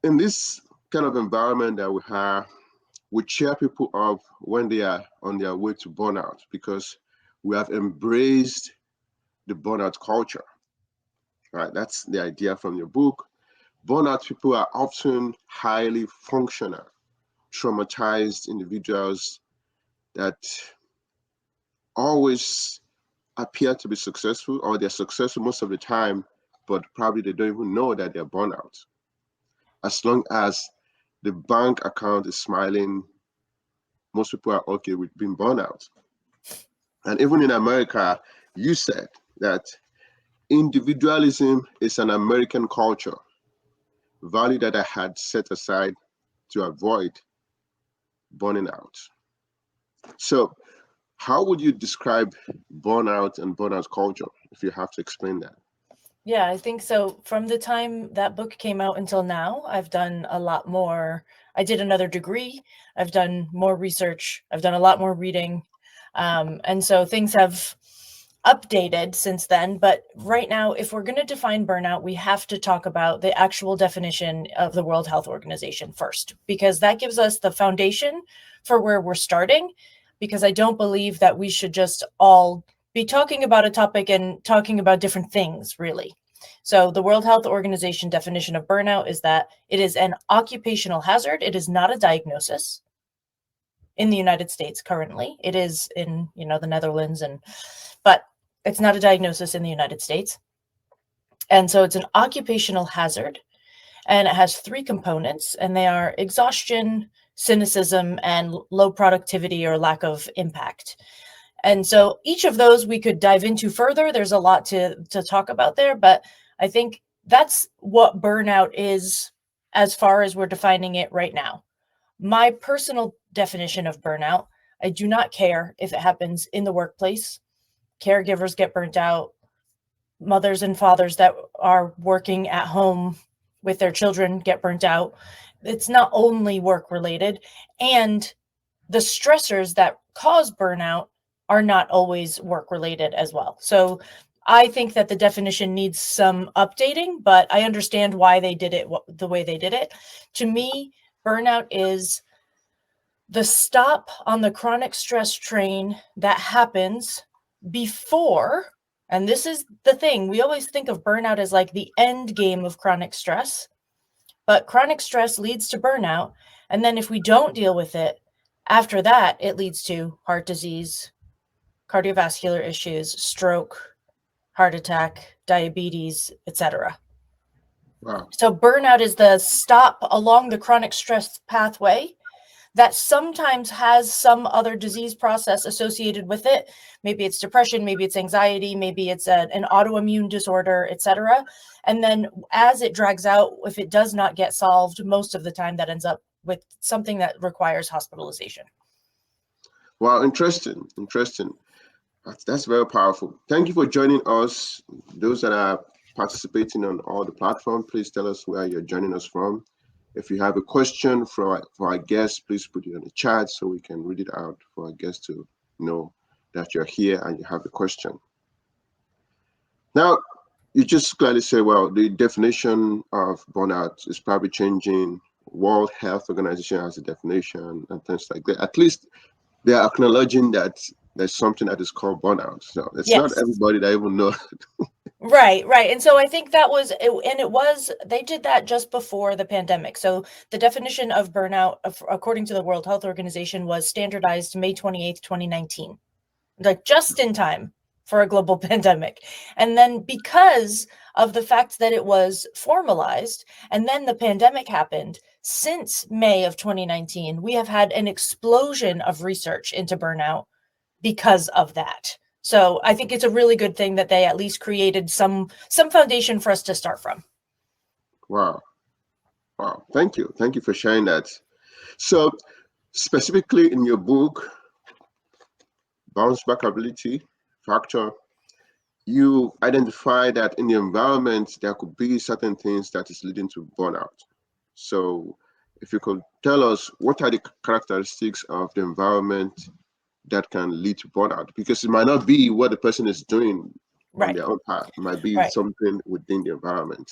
in this kind of environment that we have, we cheer people up when they are on their way to burnout because we have embraced the burnout culture. Right? That's the idea from your book. Burnout people are often highly functional, traumatized individuals that always appear to be successful, or they're successful most of the time, but probably they don't even know that they're burnout. As long as the bank account is smiling, most people are okay with being burnout. And even in America, you said that individualism is an American culture, value that I had set aside to avoid burning out. So, how would you describe burnout and burnout culture if you have to explain that? Yeah, I think so. From the time that book came out until now, I've done a lot more. I did another degree. I've done more research. I've done a lot more reading. And so things have updated since then. But right now, if we're going to define burnout, we have to talk about the actual definition of the World Health Organization first, because that gives us the foundation for where we're starting. Because I don't believe that we should just all be talking about a topic and talking about different things, really. So, the World Health Organization definition of burnout is that it is an occupational hazard. It is not a diagnosis in the United States currently. It is in, the Netherlands, but it's not a diagnosis in the United States. And so it's an occupational hazard, and it has three components, and they are exhaustion, cynicism, and low productivity or lack of impact. And so each of those we could dive into further. There's a lot to talk about there, but I think that's what burnout is as far as we're defining it right now. My personal definition of burnout, I do not care if it happens in the workplace. Caregivers get burnt out, mothers and fathers that are working at home with their children get burnt out. It's not only work related, and the stressors that cause burnout are not always work related as well. So I think that the definition needs some updating, but I understand why they did it the way they did it. To me, burnout is the stop on the chronic stress train that happens before, and this is the thing, we always think of burnout as like the end game of chronic stress, but chronic stress leads to burnout. And then if we don't deal with it, after that, it leads to heart disease, cardiovascular issues, stroke, heart attack, diabetes, etc. Wow. So burnout is the stop along the chronic stress pathway that sometimes has some other disease process associated with it. Maybe it's depression, maybe it's anxiety, maybe it's an autoimmune disorder, etc. And then as it drags out, if it does not get solved, most of the time that ends up with something that requires hospitalization. Wow, interesting. Interesting. That's very powerful. Thank you for joining us. Those that are participating on all the platforms, please tell us where you're joining us from. If you have a question for our guests, please put it in the chat so we can read it out for our guests to know that you're here and you have a question. Now, you just clearly say, well, the definition of burnout is probably changing. World Health Organization has a definition and things like that. At least they are acknowledging that there's something that is called burnout. So it's not Yes. everybody that even know. Right, right. And so I think that was, and it was, they did that just before the pandemic. So the definition of burnout, according to the World Health Organization, was standardized May 28th, 2019, like just in time for a global pandemic. And then because of the fact that it was formalized and then the pandemic happened, since May of 2019, we have had an explosion of research into burnout because of that. So I think it's a really good thing that they at least created some foundation for us to start from. Wow. Wow. Thank you for sharing that. So specifically in your book, Bouncebackability Factor, you identify that in the environment there could be certain things that is leading to burnout. So if you could tell us what are the characteristics of the environment that can lead to burnout, because it might not be what the person is doing on Right. their own path. It might be Right. something within the environment.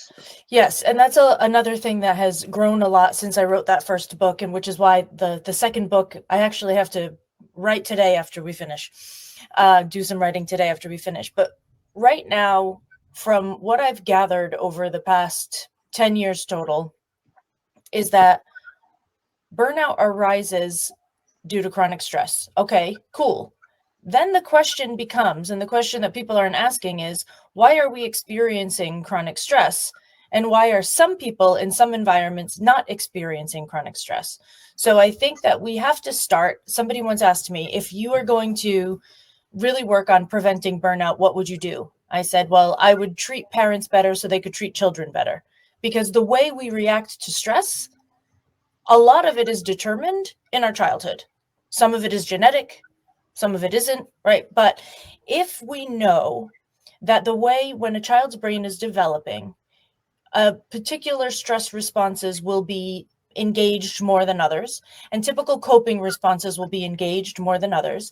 Yes, and that's another thing that has grown a lot since I wrote that first book, and which is why the second book I actually have to write today after we finish, do some writing today after we finish. But right now, from what I've gathered over the past 10 years total, is that burnout arises due to chronic stress. Okay, cool. Then the question becomes, and the question that people aren't asking is, why are we experiencing chronic stress? And why are some people in some environments not experiencing chronic stress? So I think that we have to start. Somebody once asked me, if you are going to really work on preventing burnout, what would you do? I said, well, I would treat parents better so they could treat children better. Because the way we react to stress, a lot of it is determined in our childhood. Some of it is genetic, some of it isn't, right? But if we know that the way when a child's brain is developing, particular stress responses will be engaged more than others, and typical coping responses will be engaged more than others,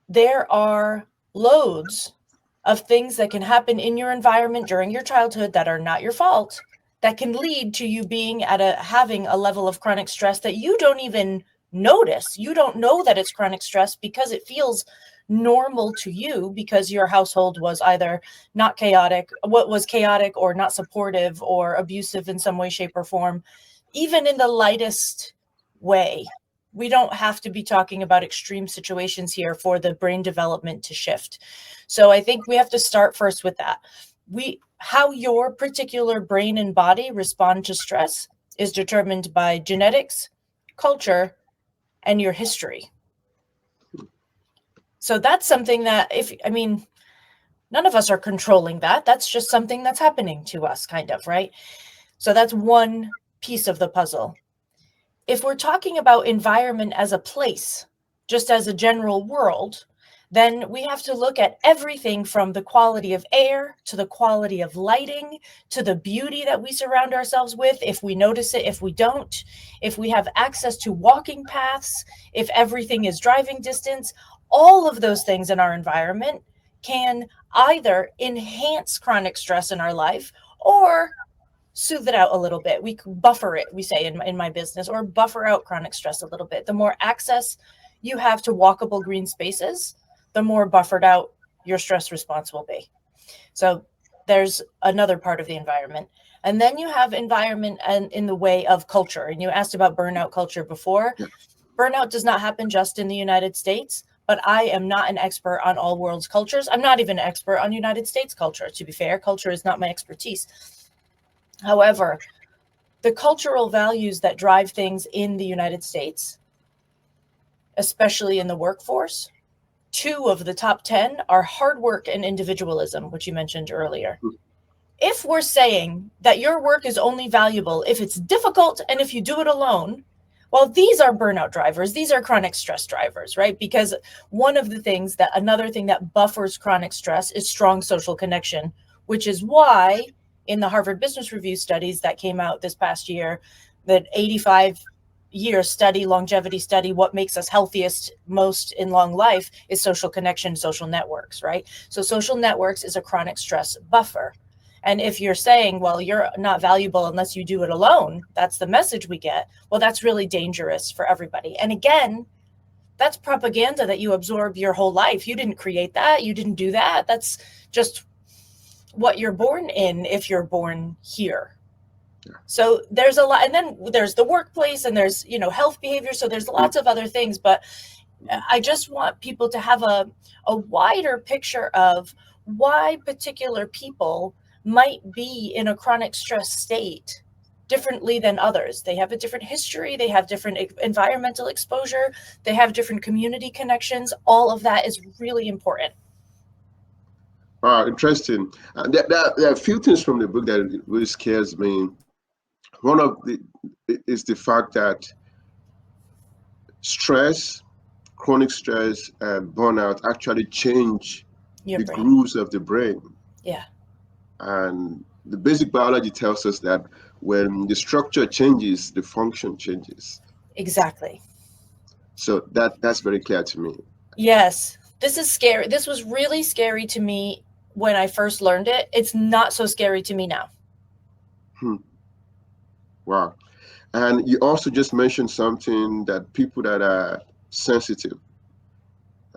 there are loads of things that can happen in your environment during your childhood that are not your fault, that can lead to you being having a level of chronic stress that you don't even notice. You don't know that it's chronic stress because it feels normal to you, because your household was either not chaotic, what was chaotic, or not supportive or abusive in some way, shape, or form, even in the lightest way. We don't have to be talking about extreme situations here for the brain development to shift. So I think we have to start first with that. How your particular brain and body respond to stress is determined by genetics, culture, and your history. So that's something that none of us are controlling that. That's just something that's happening to us, kind of, right? So that's one piece of the puzzle. If we're talking about environment as a place, just as a general world, then we have to look at everything from the quality of air to the quality of lighting to the beauty that we surround ourselves with, if we notice it, if we don't, if we have access to walking paths, if everything is driving distance. All of those things in our environment can either enhance chronic stress in our life or soothe it out a little bit. We buffer it, we say in my business, or buffer out chronic stress a little bit. The more access you have to walkable green spaces, the more buffered out your stress response will be. So there's another part of the environment. And then you have environment and in the way of culture. And you asked about burnout culture before. Yeah. Burnout does not happen just in the United States, but I am not an expert on all world's cultures. I'm not even an expert on United States culture, to be fair. Culture is not my expertise. However, the cultural values that drive things in the United States, especially in the workforce, 2 of the top 10 are hard work and individualism, which you mentioned earlier. If we're saying that your work is only valuable if it's difficult and if you do it alone, well, these are burnout drivers. These are chronic stress drivers, right? Because another thing that buffers chronic stress is strong social connection, which is why in the Harvard Business Review studies that came out this past year, that 85-year study, longevity study, what makes us healthiest most in long life is social connection, social networks, right? So social networks is a chronic stress buffer. And if you're saying, well, you're not valuable unless you do it alone, that's the message we get. Well, that's really dangerous for everybody. And again, that's propaganda that you absorb your whole life. You didn't create that. You didn't do that. That's just what you're born in if you're born here. So there's a lot, and then there's the workplace, and there's, health behavior. So there's lots of other things, but I just want people to have a wider picture of why particular people might be in a chronic stress state differently than others. They have a different history, they have different environmental exposure, they have different community connections. All of that is really important. Interesting. There are a few things from the book that really scares me. One of the is the fact that stress, chronic stress, and burnout actually change Your the brain. grooves of the brain. Yeah. And the basic biology tells us that when the structure changes, the function changes. Exactly. So that's very clear to me. Yes. This is scary. This was really scary to me when I first learned it. It's not so scary to me now. Wow. And you also just mentioned something that people that are sensitive,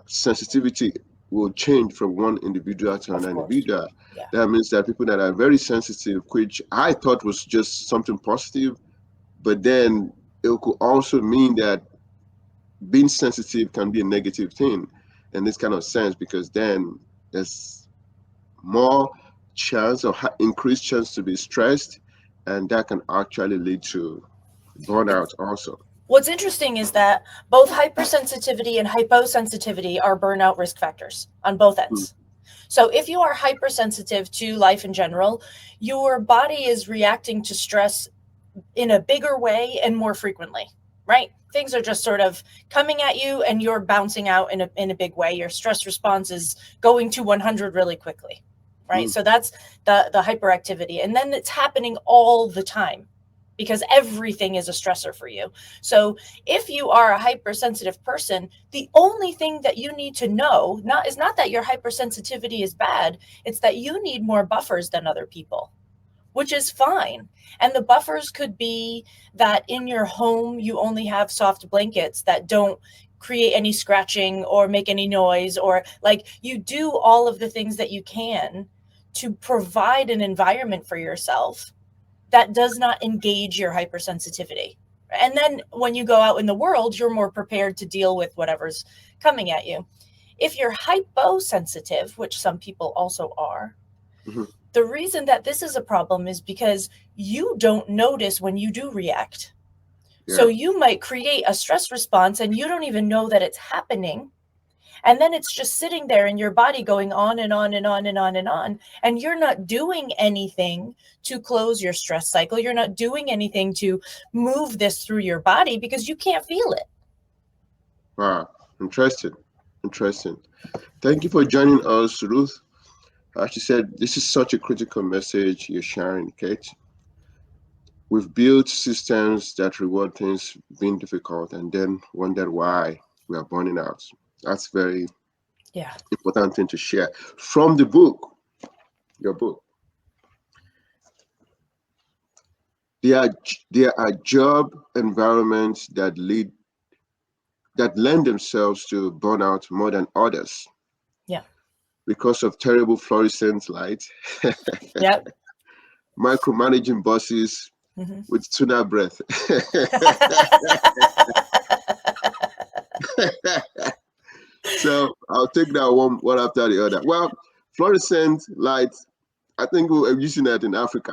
sensitivity will change from one individual to Of another course. individual. Yeah. That means that people that are very sensitive, which I thought was just something positive, but then it could also mean that being sensitive can be a negative thing in this kind of sense, because then there's more chance or increased chance to be stressed, and that can actually lead to burnout also. What's interesting is that both hypersensitivity and hyposensitivity are burnout risk factors on both Hmm. ends. So if you are hypersensitive to life in general, your body is reacting to stress in a bigger way and more frequently, right? Things are just sort of coming at you and you're bouncing out in a big way. Your stress response is going to 100 really quickly, right? Hmm. So that's the hyperactivity. And then it's happening all the time because everything is a stressor for you. So if you are a hypersensitive person, the only thing that you need to know is not that your hypersensitivity is bad, it's that you need more buffers than other people, which is fine. And the buffers could be that in your home, you only have soft blankets that don't create any scratching or make any noise, or like you do all of the things that you can to provide an environment for yourself that does not engage your hypersensitivity. And then when you go out in the world, you're more prepared to deal with whatever's coming at you. If you're hyposensitive, which some people also are, Hmm. the reason that this is a problem is because you don't notice when you do react. So Yeah. you might create a stress response and you don't even know that it's happening. And then it's just sitting there in your body going on and on and on and on and on. And you're not doing anything to close your stress cycle. You're not doing anything to move this through your body because you can't feel it. Wow. Interesting. Interesting. Thank you for joining us, Ruth. As you said, this is such a critical message you're sharing, Kate. We've built systems that reward things being difficult and then wonder why we are burning out. That's very Yeah. important thing to share. From the book, your book, there are there are job environments that lend themselves to burnout more than others Yeah. because of terrible fluorescent light, Yep. micromanaging bosses Mhm. with tuna breath. So I'll take that one after the other. Well, fluorescent light, I think we're using that in Africa.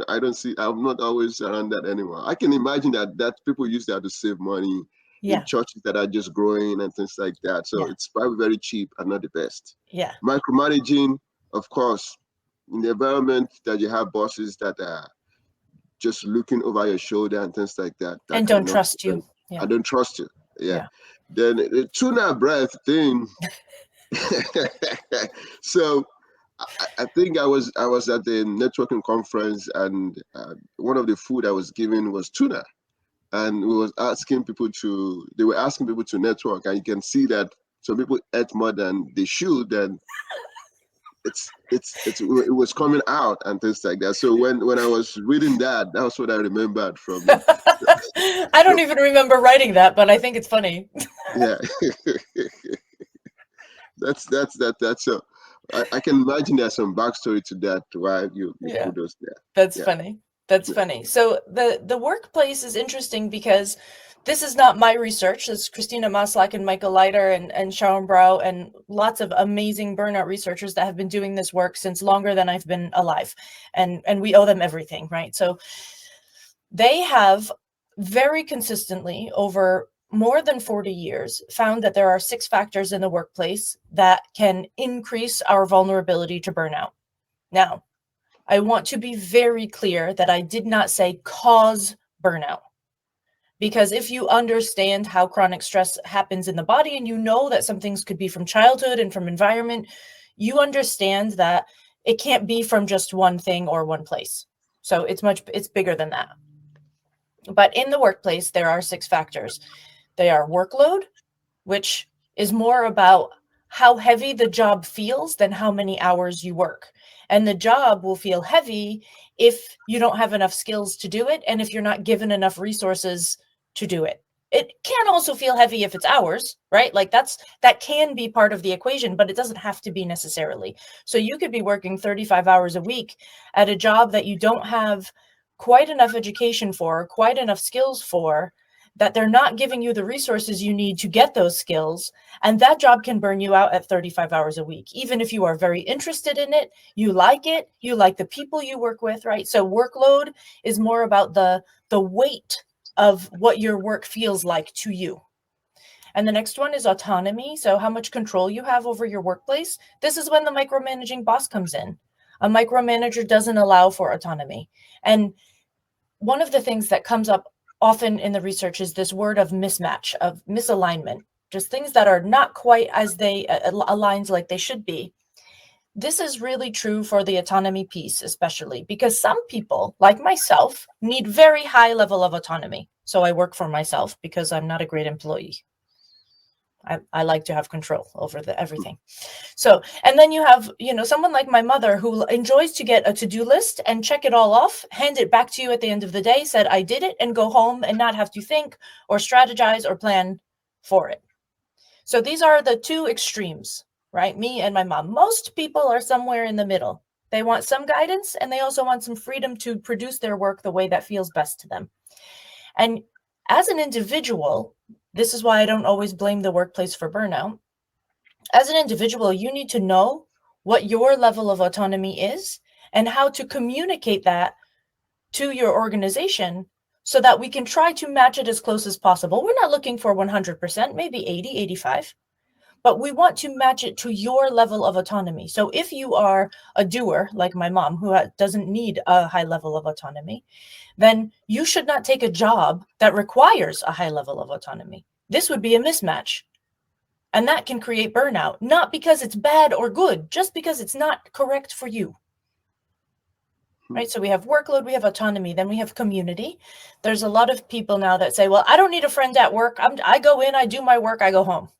I don't see, I'm not always around that anymore. I can imagine that people use that to save money in Yeah. churches that are just growing and things like that. So Yeah. it's probably very cheap and not the best. Yeah. Micromanaging, of course, in the environment that you have bosses that are just looking over your shoulder and things like that, that And don't cannot be trust you. I Yeah. don't trust you. Yeah. Yeah. Then the tuna breath thing. So I think I was at the networking conference, and one of the food I was given was tuna, and they were asking people to network, and you can see that some people ate more than they should, and it was coming out and things like that. So when I was reading that, that was what I remembered from it. I don't even remember writing that, but I think it's funny. Yeah. That's so. I can imagine there's some backstory to that, why you Yeah. put those there. That's Yeah. funny. That's funny. So the workplace is interesting because this is not my research. It's Christina Maslach and Michael Leiter and Sharon Brow and lots of amazing burnout researchers that have been doing this work since longer than I've been alive. And we owe them everything, right? So they have very consistently over more than 40 years found that there are 6 factors in the workplace that can increase our vulnerability to burnout. Now, I want to be very clear that I did not say cause burnout. Because if you understand how chronic stress happens in the body and you know that some things could be from childhood and from environment, you understand that it can't be from just one thing or one place. So it's bigger than that. But in the workplace, there are 6 factors. They are workload, which is more about how heavy the job feels than how many hours you work. And the job will feel heavy if you don't have enough skills to do it, and if you're not given enough resources to do it. It can also feel heavy if it's hours, right? Like that can be part of the equation, but it doesn't have to be necessarily. So you could be working 35 hours a week at a job that you don't have quite enough education for, quite enough skills for, that they're not giving you the resources you need to get those skills. And that job can burn you out at 35 hours a week, even if you are very interested in it, you like the people you work with, right? So workload is more about the weight of what your work feels like to you. And the next one is autonomy. So how much control you have over your workplace. This is when the micromanaging boss comes in. A micromanager doesn't allow for autonomy. And one of the things that comes up often in the research is this word of mismatch, of misalignment, just things that are not quite as they aligned like they should be. This is really true for the autonomy piece, especially because some people, like myself, need very high level of autonomy. So I work for myself because I'm not a great employee. I like to have control over everything. So, and then you have, someone like my mother who enjoys to get a to-do list and check it all off, hand it back to you at the end of the day, said, I did it, and go home and not have to think or strategize or plan for it. So these are the two extremes, right? Me and my mom. Most people are somewhere in the middle. They want some guidance and they also want some freedom to produce their work the way that feels best to them. And as an individual, this is why I don't always blame the workplace for burnout. As an individual, you need to know what your level of autonomy is and how to communicate that to your organization so that we can try to match it as close as possible. We're not looking for 100%, maybe 80, 85, but we want to match it to your level of autonomy. So if you are a doer, like my mom, who doesn't need a high level of autonomy, then you should not take a job that requires a high level of autonomy. This would be a mismatch. And that can create burnout, not because it's bad or good, just because it's not correct for you. Right? So we have workload, we have autonomy, then we have community. There's a lot of people now that say, well, I don't need a friend at work. I go in, I do my work, I go home.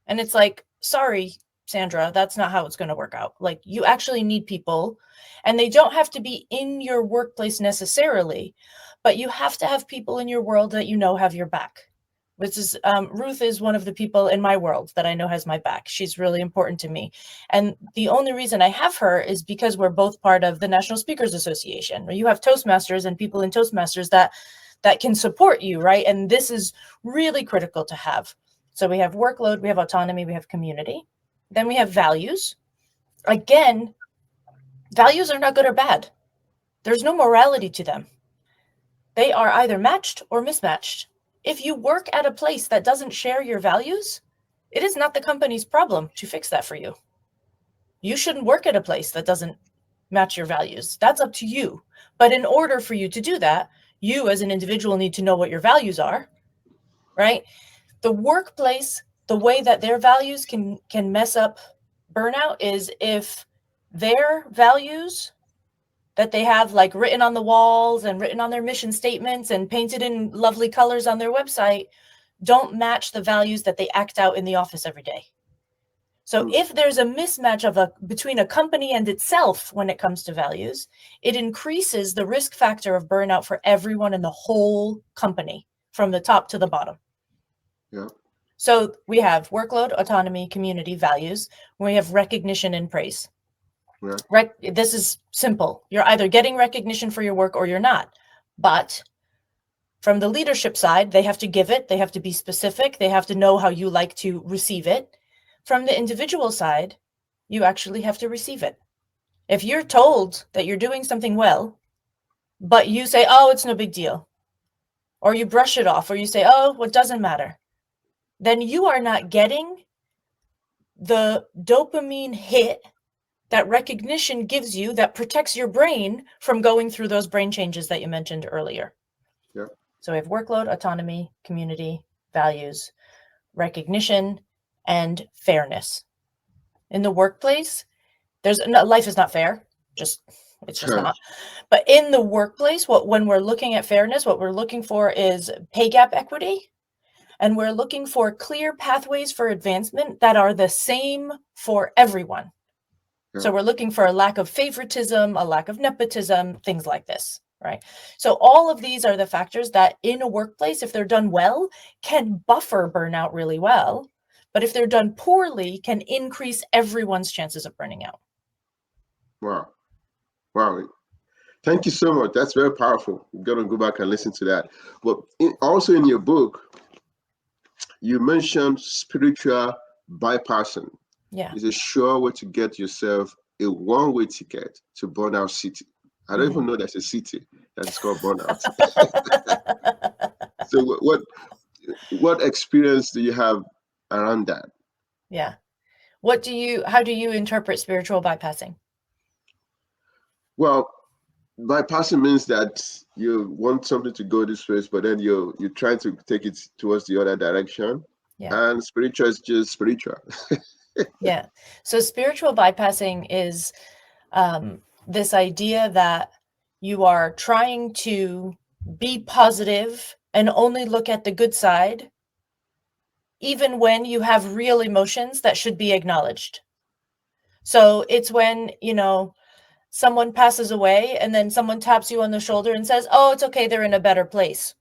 And it's like, sorry, Sandra, that's not how it's going to work out. Like, you actually need people, and they don't have to be in your workplace necessarily, but you have to have people in your world that have your back. Which is Ruth is one of the people in my world that I know has my back. She's really important to me. And the only reason I have her is because we're both part of the National Speakers Association, where you have Toastmasters and people in Toastmasters that can support you, right? And this is really critical to have. So we have workload, we have autonomy, we have community. Then we have values. Again, values are not good or bad. There's no morality to them. They are either matched or mismatched. If you work at a place that doesn't share your values, it is not the company's problem to fix that for you. You shouldn't work at a place that doesn't match your values. That's up to you. But in order for you to do that, you as an individual need to know what your values are, right? The workplace, the way that their values can mess up burnout is if their values that they have like written on the walls and written on their mission statements and painted in lovely colors on their website don't match the values that they act out in the office every day. So if there's a mismatch between a company and itself when it comes to values, it increases the risk factor of burnout for everyone in the whole company from the top to the bottom. Yeah. So we have workload, autonomy, community, values. We have recognition and praise. Yeah. This is simple. You're either getting recognition for your work or you're not. But from the leadership side, they have to give it. They have to be specific. They have to know how you like to receive it. From the individual side, you actually have to receive it. If you're told that you're doing something well, but you say, oh, it's no big deal, or you brush it off, or you say, oh, it doesn't matter, then you are not getting the dopamine hit that recognition gives you that protects your brain from going through those brain changes that you mentioned earlier. Yeah. So we have workload, autonomy, community, values, recognition, and fairness. In the workplace, life is not fair. It's just not. But in the workplace, when we're looking at fairness, what we're looking for is pay gap equity And we're looking for clear pathways for advancement that are the same for everyone. So we're looking for a lack of favoritism, a lack of nepotism, things like this, right? So all of these are the factors that in a workplace, if they're done well, can buffer burnout really well. But if they're done poorly, can increase everyone's chances of burning out. Wow. Wow. Thank you so much. That's very powerful. You've got to go back and listen to that. But also in your book, you mentioned spiritual bypassing. Yeah. It's a sure way to get yourself a one-way ticket to Burnout City. I don't even know there's a city that's called Burnout. So what experience do you have around that? Yeah. How do you interpret spiritual bypassing? Well, bypassing means that you want something to go this way, but then you try to take it towards the other direction. Yeah. And spiritual is just spiritual. Yeah. So spiritual bypassing is this idea that you are trying to be positive and only look at the good side, even when you have real emotions that should be acknowledged. So it's when, someone passes away and then someone taps you on the shoulder and says, "Oh, it's okay, they're in a better place."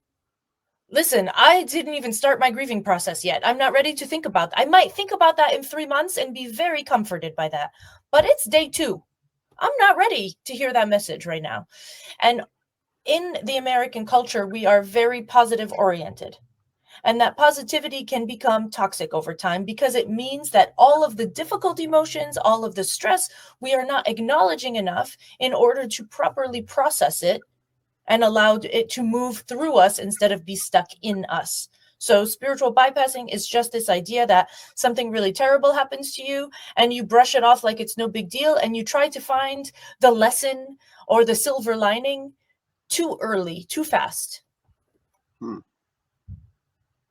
Listen, I didn't even start my grieving process yet. I'm not ready to think about that. I might think about that in 3 months and be very comforted by that. But it's day 2. I'm not ready to hear that message right now. And in the American culture, we are very positive oriented. And that positivity can become toxic over time because it means that all of the difficult emotions, all of the stress, we are not acknowledging enough in order to properly process it and allow it to move through us instead of be stuck in us. So spiritual bypassing is just this idea that something really terrible happens to you and you brush it off like it's no big deal and you try to find the lesson or the silver lining too early, too fast.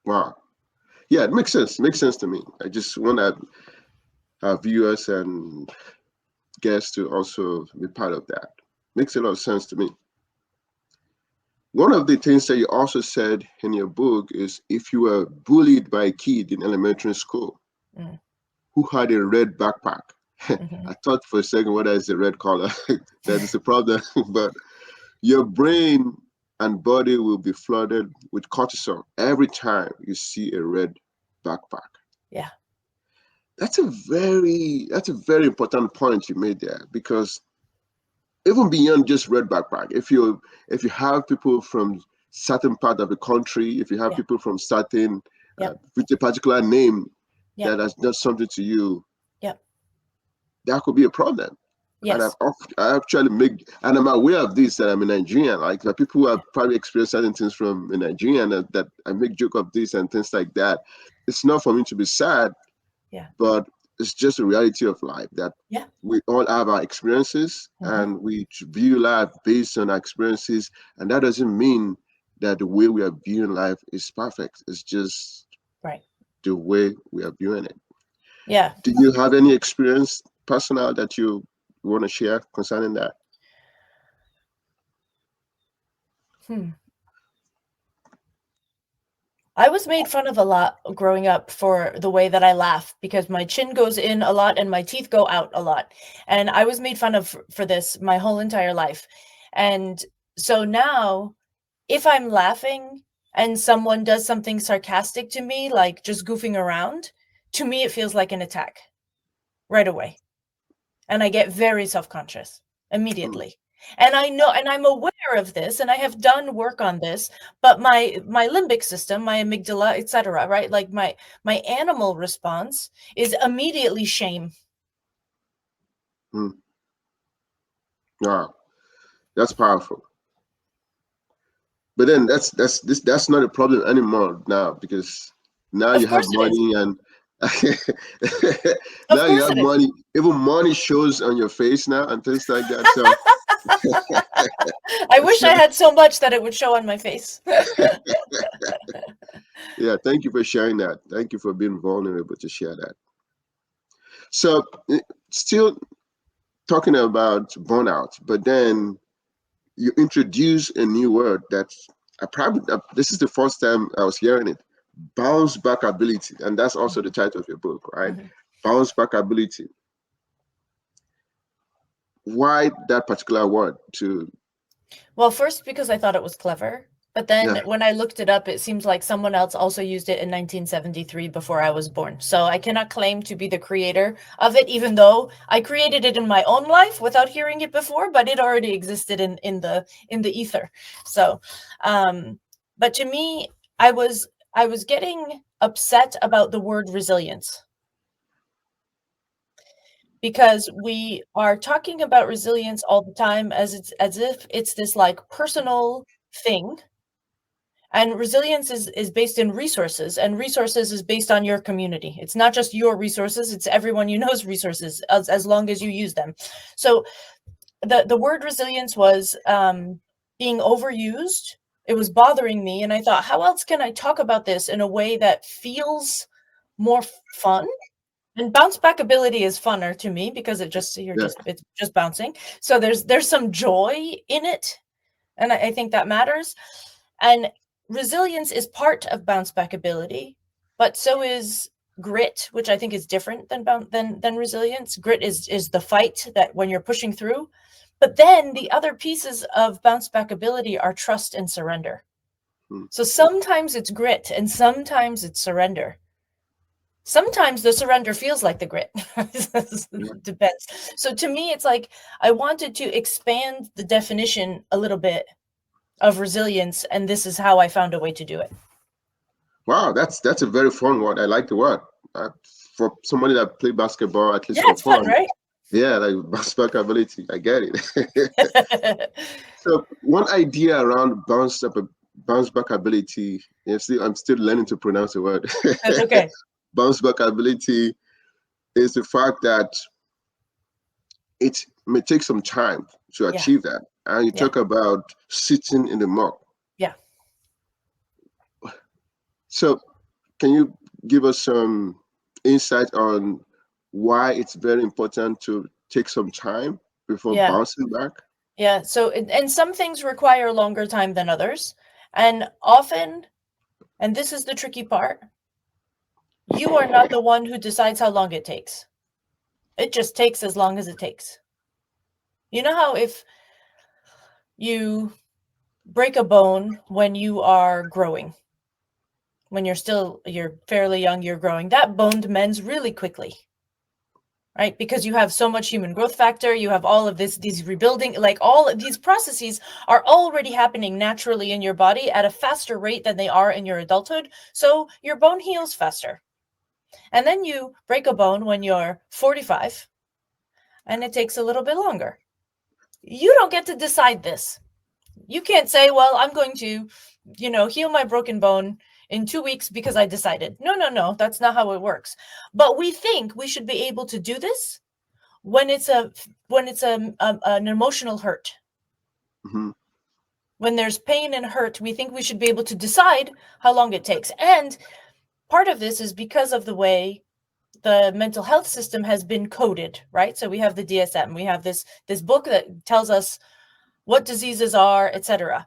Wow. Yeah, it makes sense. It makes sense to me. I just want our viewers and guests to also be part of that. Makes a lot of sense to me. One of the things that you also said in your book is if you were bullied by a kid in elementary school who had a red backpack, I thought for a second whether it's a red collar that is a problem, but your brain and body will be flooded with cortisol every time you see a red backpack. Yeah. That's a very important point you made there, because even beyond just red backpack, if you have people from certain part of the country, if you have people from certain with a particular name that has done something to you, that could be a problem. Yes. And I actually and I'm aware of this, that I'm a Nigerian. Like the people who have probably experienced certain things from a Nigerian, that I make joke of this and things like that. It's not for me to be sad, but it's just a reality of life that we all have our experiences and we view life based on our experiences. And that doesn't mean that the way we are viewing life is perfect. It's just the way we are viewing it. Yeah. Do you have any experience personal that you want to share concerning that? I was made fun of a lot growing up for the way that I laugh because my chin goes in a lot and my teeth go out a lot. And I was made fun of for this my whole entire life. And so now if I'm laughing and someone does something sarcastic to me, like just goofing around, to me, it feels like an attack right away. And I get very self-conscious immediately. And I know, and I'm aware of this, and I have done work on this, but my limbic system, my amygdala, etc., right? Like my animal response is immediately shame. Wow, that's powerful. But then that's not a problem anymore now, because now you have money and now you have money. Even money shows on your face now and things like that. So I wish I had so much that it would show on my face. Yeah, thank you for sharing that. Thank you for being vulnerable to share that. So still talking about burnout, but then you introduce a new word that this is the first time I was hearing it: Bounce back ability, and that's also the title of your book, right? Mm-hmm. Bounce back ability. Why that particular word? To Well, first because I thought it was clever, but then yeah, when I looked it up, it seems like someone else also used it in 1973 before I was born. So I cannot claim to be the creator of it, even though I created it in my own life without hearing it before, but it already existed in the ether. So, but to me, I was getting upset about the word resilience, because we are talking about resilience all the time as if it's this like personal thing, and resilience is based in resources, and resources is based on your community. It's not just your resources, it's everyone you know's resources, as long as you use them. So the word resilience was being overused. It was bothering me, and I thought, how else can I talk about this in a way that feels more fun? And bounce back ability is funner to me because yeah. it's just bouncing. So there's some joy in it, and I think that matters. And resilience is part of bounce back ability, but so is grit, which I think is different than resilience. Grit is the fight that when you're pushing through. But then the other pieces of bounce back ability are trust and surrender. Hmm. So sometimes it's grit and sometimes it's surrender. Sometimes the surrender feels like the grit. Yeah. Depends. So to me, it's like I wanted to expand the definition a little bit of resilience, and this is how I found a way to do it. Wow, that's a very fun word. I like the word. For somebody that play basketball, at least Yeah, for it's fun, fun, right? yeah, like bounce back ability. I get it. So one idea around bounce back ability. I'm still learning to pronounce the word. That's okay. Bounce back ability is the fact that it may take some time to Yeah, achieve that. And you yeah, talk about sitting in the muck. yeah. So can you give us some insight on why it's very important to take some time before Yeah, bouncing back? yeah. So, and some things require longer time than others. And often, and this is the tricky part, you are not the one who decides how long it takes. It just takes as long as it takes. You know how if you break a bone when you are growing, when you're fairly young, you're growing, that bone mends really quickly, right? Because you have so much human growth factor, you have all of these rebuilding, like all of these processes are already happening naturally in your body at a faster rate than they are in your adulthood. So your bone heals faster. And then you break a bone when you're 45 and it takes a little bit longer. You don't get to decide this. You can't say, well, I'm going to, heal my broken bone in 2 weeks because I decided. No, no, no, that's not how it works. But we think we should be able to do this when it's an emotional hurt. Hmm. When there's pain and hurt, we think we should be able to decide how long it takes. And part of this is because of the way the mental health system has been coded, right? So we have the DSM, we have this book that tells us what diseases are, etc.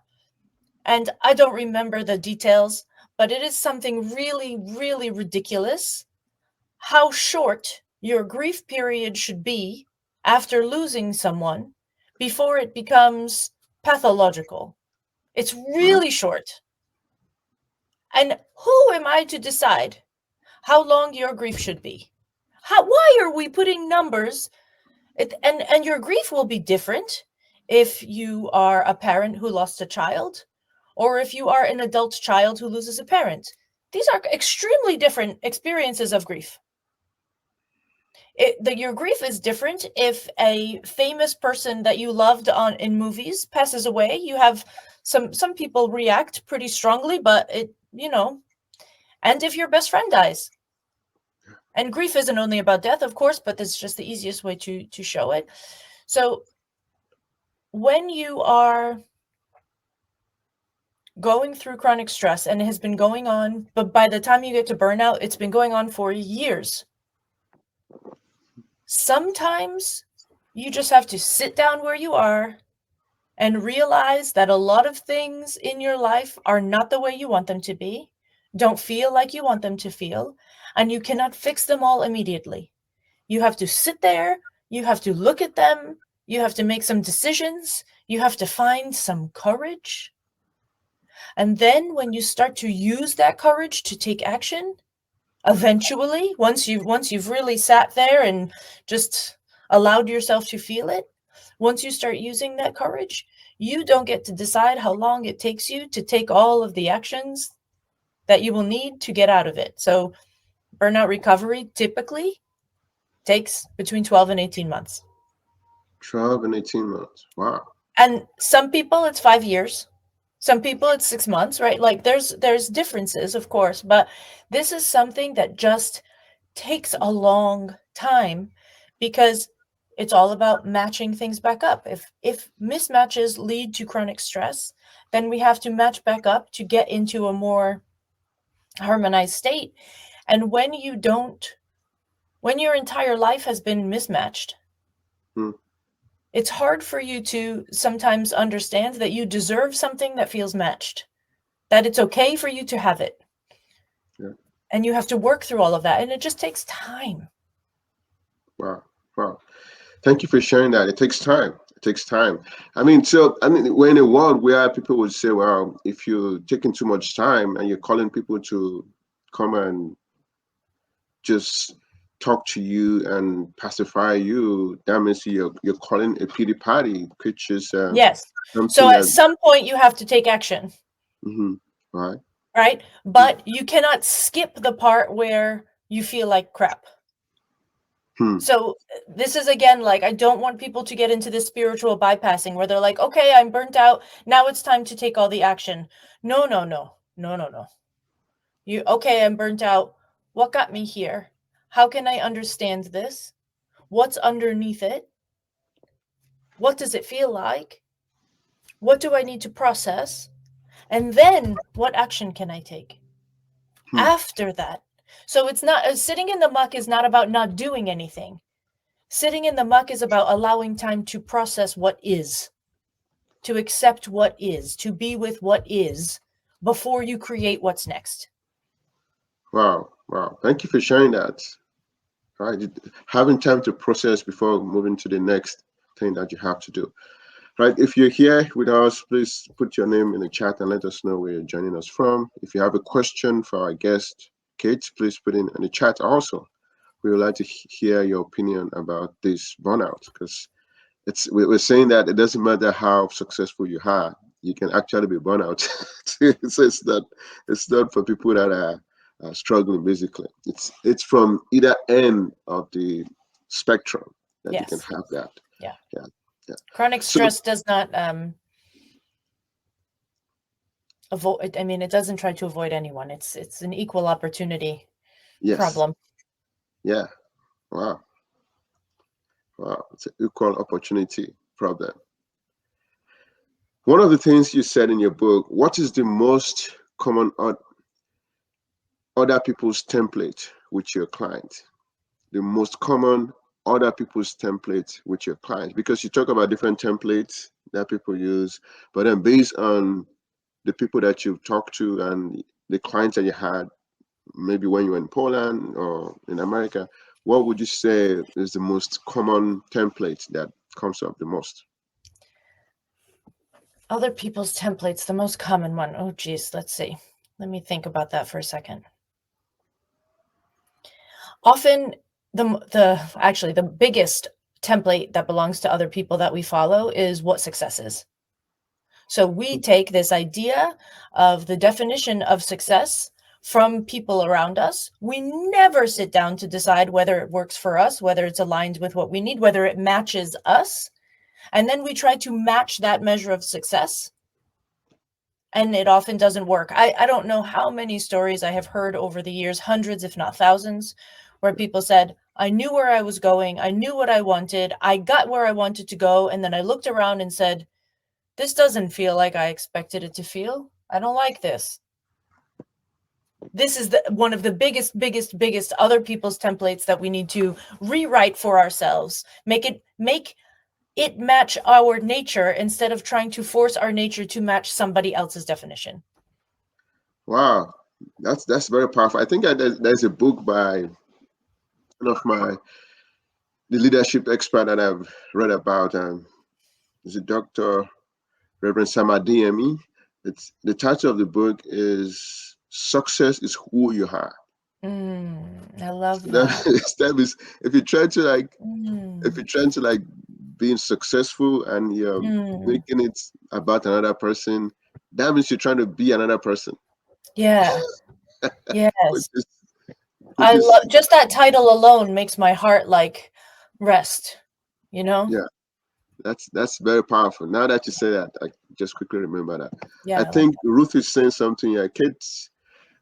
And I don't remember the details, but it is something really, really ridiculous how short your grief period should be after losing someone before it becomes pathological. It's Right. really short. And who am I to decide how long your grief should be? Why are we putting numbers? And your grief will be different if you are a parent who lost a child or if you are an adult child who loses a parent. These are extremely different experiences of grief. Your grief is different if a famous person that you loved in movies passes away. You have some people react pretty strongly, but and if your best friend dies. And grief isn't only about death, of course, but that's just the easiest way to show it. So when you are going through chronic stress and it has been going on, but by the time you get to burnout, it's been going on for years. Sometimes you just have to sit down where you are and realize that a lot of things in your life are not the way you want them to be. don't feel like you want them to feel, and you cannot fix them all immediately. You have to sit there, you have to look at them, you have to make some decisions, you have to find some courage. And then when you start to use that courage to take action, eventually, once you've really sat there and just allowed yourself to feel it, once you start using that courage, you don't get to decide how long it takes you to take all of the actions that you will need to get out of it. So burnout recovery typically takes between 12 and 18 months. 12 and 18 months. Wow. And some people it's 5 years. Some people it's 6 months, right? Like there's differences, of course, but this is something that just takes a long time because it's all about matching things back up. If mismatches lead to chronic stress, then we have to match back up to get into a more harmonized state. And when your entire life has been mismatched, it's hard for you to sometimes understand that you deserve something that feels matched, that it's okay for you to have it. Yeah. And you have to work through all of that. And it just takes time. Wow. Wow. Thank you for sharing that. It takes time. It takes time. We're in a world where people would say, well, if you're taking too much time and you're calling people to come and just talk to you and pacify you, that means you're calling a pity party, which is Yes. So at some point you have to take action. Right. Right. But you cannot skip the part where you feel like crap. So this is, again, like, I don't want people to get into this spiritual bypassing where they're like, okay, I'm burnt out. Now it's time to take all the action. No. Okay, I'm burnt out. What got me here? How can I understand this? What's underneath it? What does it feel like? What do I need to process? And then what action can I take after that? So it's not, sitting in the muck is not about not doing anything. Sitting in the muck is about allowing time to process what is, to accept what is, to be with what is before you create what's next. Wow. Thank you for sharing that. Right. Having time to process before moving to the next thing that you have to do. Right. If you're here with us, please put your name in the chat and let us know where you're joining us from. If you have a question for our guest, Cait, please put in the chat also. We would like to hear your opinion about this burnout, because we're saying that it doesn't matter how successful you are, you can actually be burnout. So it's not for people that are struggling. Basically, it's from either end of the spectrum that you can have that. Yeah. Yeah. Chronic stress does not avoid. I mean, it doesn't try to avoid anyone. It's an equal opportunity problem. Yeah. Wow. It's an equal opportunity problem. One of the things you said in your book, what is the most common other people's template with your client? The most common other people's template with your client, because you talk about different templates that people use, but then based on the people that you've talked to and the clients that you had, maybe when you were in Poland or in America, what would you say is the most common template that comes up the most? Other people's templates, the most common one. Oh, geez, let's see. Let me think about that for a second. Often the biggest template that belongs to other people that we follow is what success is. So we take this idea of the definition of success from people around us. We never sit down to decide whether it works for us, whether it's aligned with what we need, whether it matches us. And then we try to match that measure of success. And it often doesn't work. I don't know how many stories I have heard over the years, hundreds, if not thousands, where people said, I knew where I was going. I knew what I wanted. I got where I wanted to go. And then I looked around and said, this doesn't feel like I expected it to feel. I don't like this. This is one of the biggest other people's templates that we need to rewrite for ourselves. Make it match our nature instead of trying to force our nature to match somebody else's definition. Wow. That's very powerful. I think there's a book by one of the leadership expert that I've read about. Is a Dr. Reverend Sama DME. It's the title of the book is "Success is Who You Are." I love So that. that is, if you're trying to like, if Mm, you're trying to like being successful and you're mm, making it about another person, that means you're trying to be another person, yeah. which Yes. is which I is love just that title alone makes my heart like rest, you know? yeah, that's very powerful. Now that you say that, I just quickly remember that. I Yeah, I love think Ruth is saying something. Yeah, Kate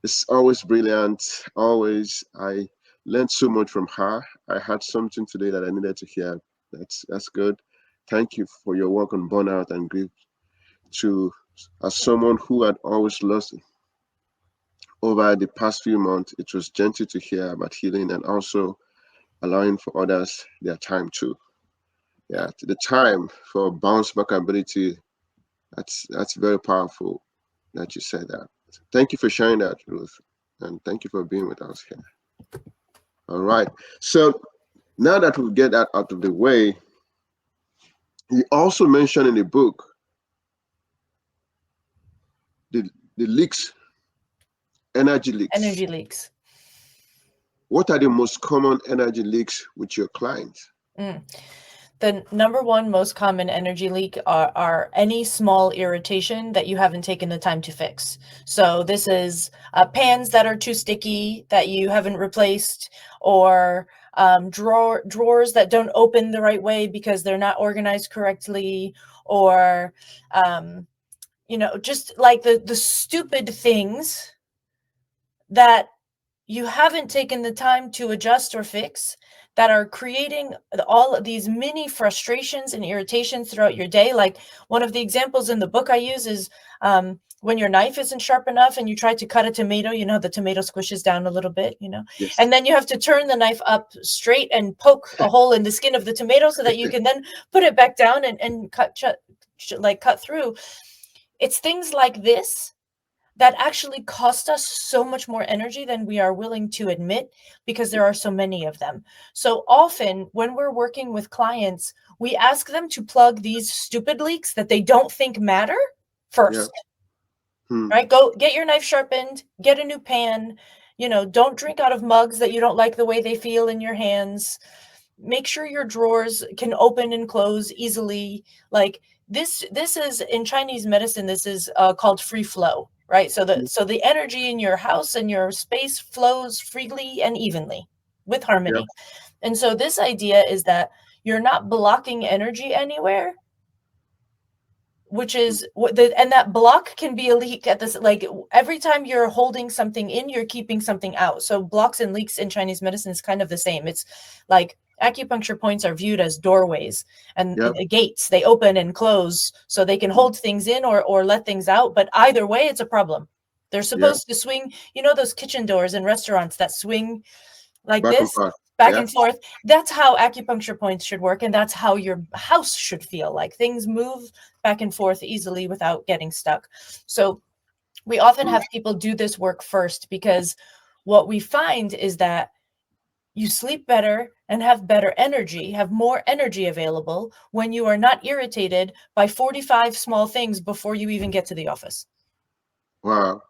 is always brilliant. Always, I learned so much from her. I had something today that I needed to hear. That's good. Thank you for your work on burnout and grief. To as someone who had always lost over the past few months, it was gentle to hear about healing and also allowing for others their time too. Yeah, the time for bounce back ability. That's very powerful that you said that. Thank you for sharing that, Ruth, and thank you for being with us here. All right. So now that we get that out of the way, he also mentioned in the book the the leaks, energy leaks. energy leaks. What are the most common energy leaks with your clients? Mm. The number one most common energy leak are any small irritation that you haven't taken the time to fix. So this is pans that are too sticky that you haven't replaced, or drawers that don't open the right way because they're not organized correctly, or just like the stupid things that you haven't taken the time to adjust or fix, that are creating all of these mini frustrations and irritations throughout your day. Like one of the examples in the book I use is when your knife isn't sharp enough and you try to cut a tomato, the tomato squishes down a little bit, Yes. and then you have to turn the knife up straight and poke a hole in the skin of the tomato so that you can then put it back down and cut through. It's things like this that actually cost us so much more energy than we are willing to admit, because there are so many of them. So often when we're working with clients, we ask them to plug these stupid leaks that they don't think matter Yeah. first. Hmm. Right? Go get your knife sharpened, get a new pan, don't drink out of mugs that you don't like the way they feel in your hands. Make sure your drawers can open and close easily. Like this is in Chinese medicine, this is called free flow, right? So the energy in your house and your space flows freely and evenly with Yeah. harmony. And so this idea is that you're not blocking energy anywhere, which is and that block can be a leak at this, like every time you're holding something in, you're keeping something out. So blocks and leaks in Chinese medicine is kind of the same. It's like acupuncture points are viewed as doorways and Yeah. gates. They open and close so they can hold things in or let things out, but either way it's a problem. They're Yeah. supposed to swing, those kitchen doors in restaurants that swing like Back and this, forth. back Yeah. and forth. That's how acupuncture points should work, and that's how your house should feel. Like things move back and forth easily without getting stuck. So we often Hmm. have people do this work first, because what we find is that you sleep better and have more energy available when you are not irritated by 45 small things before you even get to the office. Wow.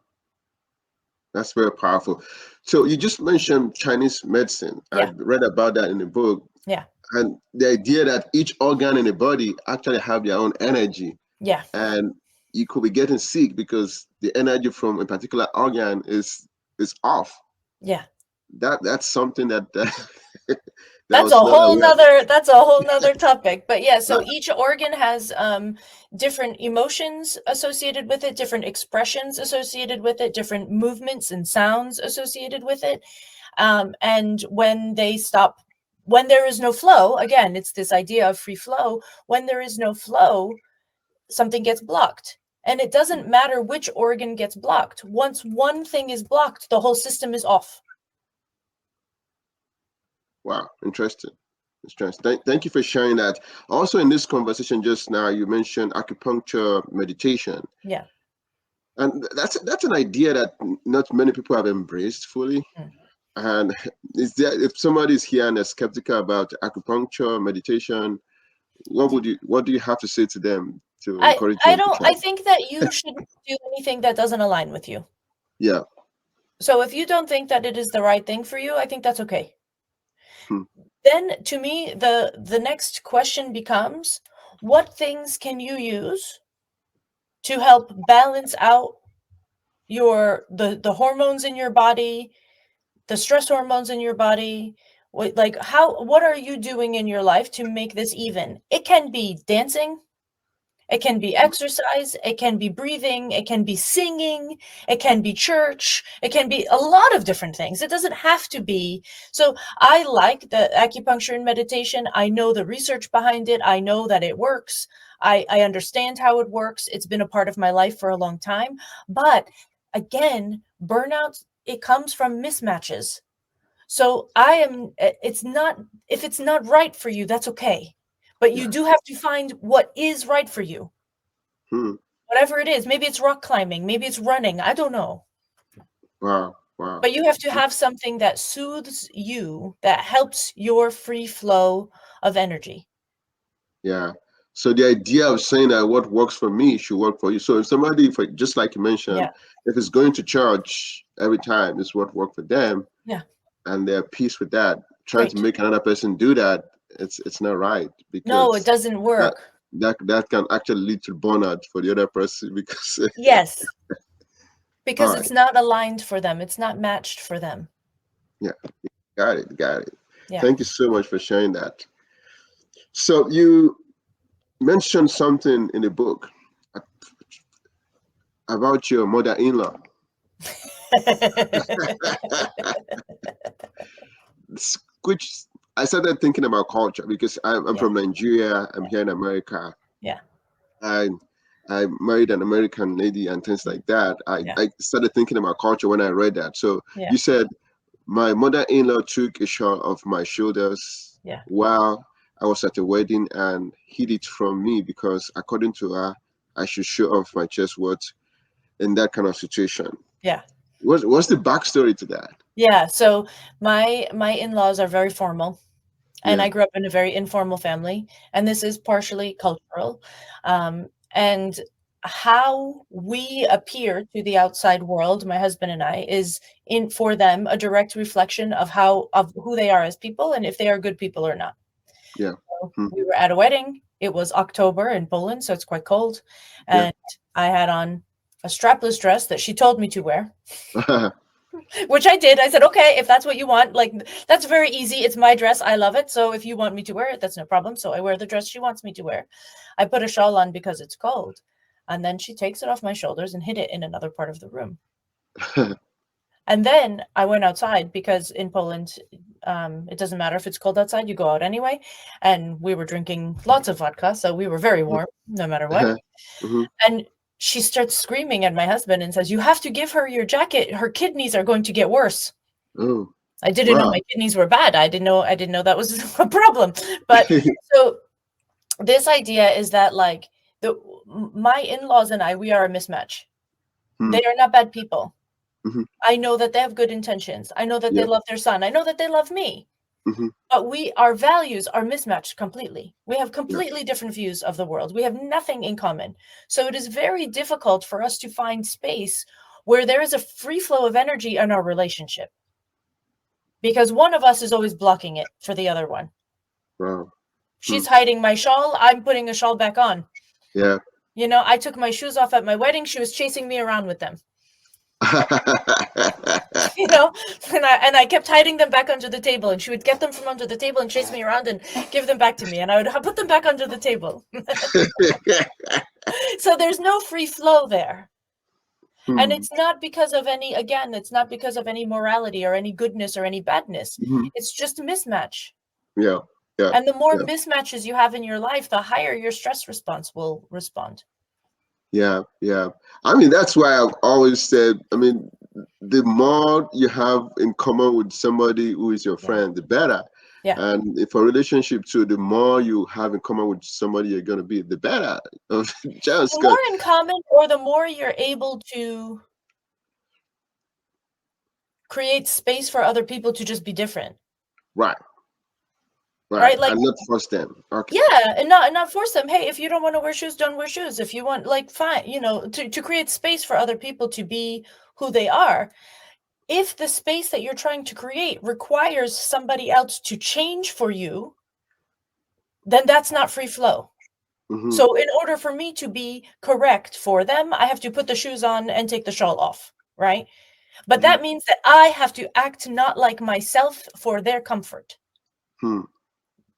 That's very powerful. So you just mentioned Chinese medicine. I Yeah. read about that in the book, Yeah. and the idea that each organ in the body actually have their own energy, Yeah. and you could be getting sick because the energy from a particular organ is off. Yeah. That's something that that That's was a not whole aware. nother that's a whole nother topic. But yeah, Uh, so each organ has different emotions associated with it, different expressions associated with it, different movements and sounds associated with it. And when there is no flow, again, it's this idea of free flow. When there is no flow, something gets blocked. And it doesn't matter which organ gets blocked. Once one thing is blocked, the whole system is off. wow, interesting. Interesting. Thank you for sharing that. Also, in this conversation just now, you mentioned acupuncture meditation. Yeah. And that's an idea that not many people have embraced fully. Mm. And is there, if somebody is here and is skeptical about acupuncture, meditation, what do you have to say to them to I encourage I them to don't try? I think that you shouldn't do anything that doesn't align with you. Yeah. So if you don't think that it is the right thing for you, I think that's okay. Hmm. Then to me, the next question becomes, what things can you use to help balance out the hormones in your body, the stress hormones in your body? What are you doing in your life to make this even? It can be dancing, it can be exercise, it can be breathing, it can be singing, it can be church, it can be a lot of different things. It doesn't have to be. So I like the acupuncture and meditation. I know the research behind it. I know that it works. I understand how it works. It's been a part of my life for a long time. But again, burnout, it comes from mismatches. So it's not, if it's not right for you, that's okay. But you Yeah. do have to find what is right for you. Hmm. Whatever it is, maybe it's rock climbing, maybe it's running, I don't know. Wow. Wow. But you have to have something that soothes you, that helps your free flow of energy. Yeah. So the idea of saying that what works for me should work for you. So if somebody, for just like you mentioned, Yeah. if it's going to church every time is what worked for them, Yeah. and they're at peace with that, trying to Great. make another person do that, it's not right, No, it because doesn't that work. that can actually lead to burnout for the other person because Yes, all because right. it's not aligned for them. It's not matched for them. Yeah, got it. Yeah. Thank you so much for sharing that. So you mentioned something in the book about your mother-in-law, which I started thinking about culture because I'm Yeah. from Nigeria. I'm here in America. Yeah. I I married an American lady and things like that. Yeah. I started thinking about culture when I read that. So Yeah. you said my mother-in-law took a shot off my shoulders Yeah. while I was at a wedding and hid it from me because according to her, I should show off my chest worth in that kind of situation. Yeah. What's the backstory to that? Yeah. So my in-laws are very formal, and Yeah, I grew up in a very informal family, and this is partially cultural. And how we appear to the outside world, my husband and I, is in for them a direct reflection of who they are as people and if they are good people or not. yeah, So hmm, we were at a wedding. It was October in Poland, so it's quite cold, yeah. and I had on a strapless dress that she told me to wear, which I did. I said, okay, if that's what you want, like, that's very easy. It's my dress. I love it. So if you want me to wear it, that's no problem. So I wear the dress she wants me to wear. I put a shawl on because it's cold. And then she takes it off my shoulders and hid it in another part of the room. And then I went outside because in Poland, it doesn't matter if it's cold outside, you go out anyway. And we were drinking lots of vodka. So we were very warm no matter what. Mhm. And she starts screaming at my husband and says, "You have to give her your jacket. Her kidneys are going to get worse." Oh, I didn't know wow. my kidneys were bad. I didn't know that was a problem. But so this idea is that like my in-laws and I, we are a mismatch. Hmm, They are not bad people. mhm, I know that they have good intentions. I know that they yeah, love their son. I know that they love me. mhm, But our values are mismatched completely. We have yeah, completely different views of the world. We have nothing in common. So it is very difficult for us to find space where there is a free flow of energy in our relationship, because one of us is always blocking it for the other one. wow. Hmm, She's hiding my shawl. I'm putting a shawl back on. yeah. I took my shoes off at my wedding. She was chasing me around with them. you know and I kept hiding them back under the table, and she would get them from under the table and chase me around and give them back to me, and I would put them back under the table. So there's no free flow there. And Hmm, it's not because of it's not because of any morality or any goodness or any badness. mhm, It's just a mismatch. yeah, yeah, And the more yeah, mismatches you have in your life, the higher your stress response will respond. yeah. I mean, that's why I've always said, I mean, the more you have in common with somebody who is your Yeah. friend, the better. Yeah. And for relationship too, the more you have in common with somebody you're going to be, the better of chance. The more in common, or the more you're able to create space for other people to just be different. Right. Right? Like, And not force them. Okay. yeah, and not force them. Hey, if you don't want to wear shoes, don't wear shoes. If you want, like, fine, to create space for other people to be who they are. If the space that you're trying to create requires somebody else to change for you, then that's not free flow. Mm-hmm. So in order for me to be correct for them, I have to put the shoes on and take the shawl off, right? But that means that I have to act not like myself for their comfort.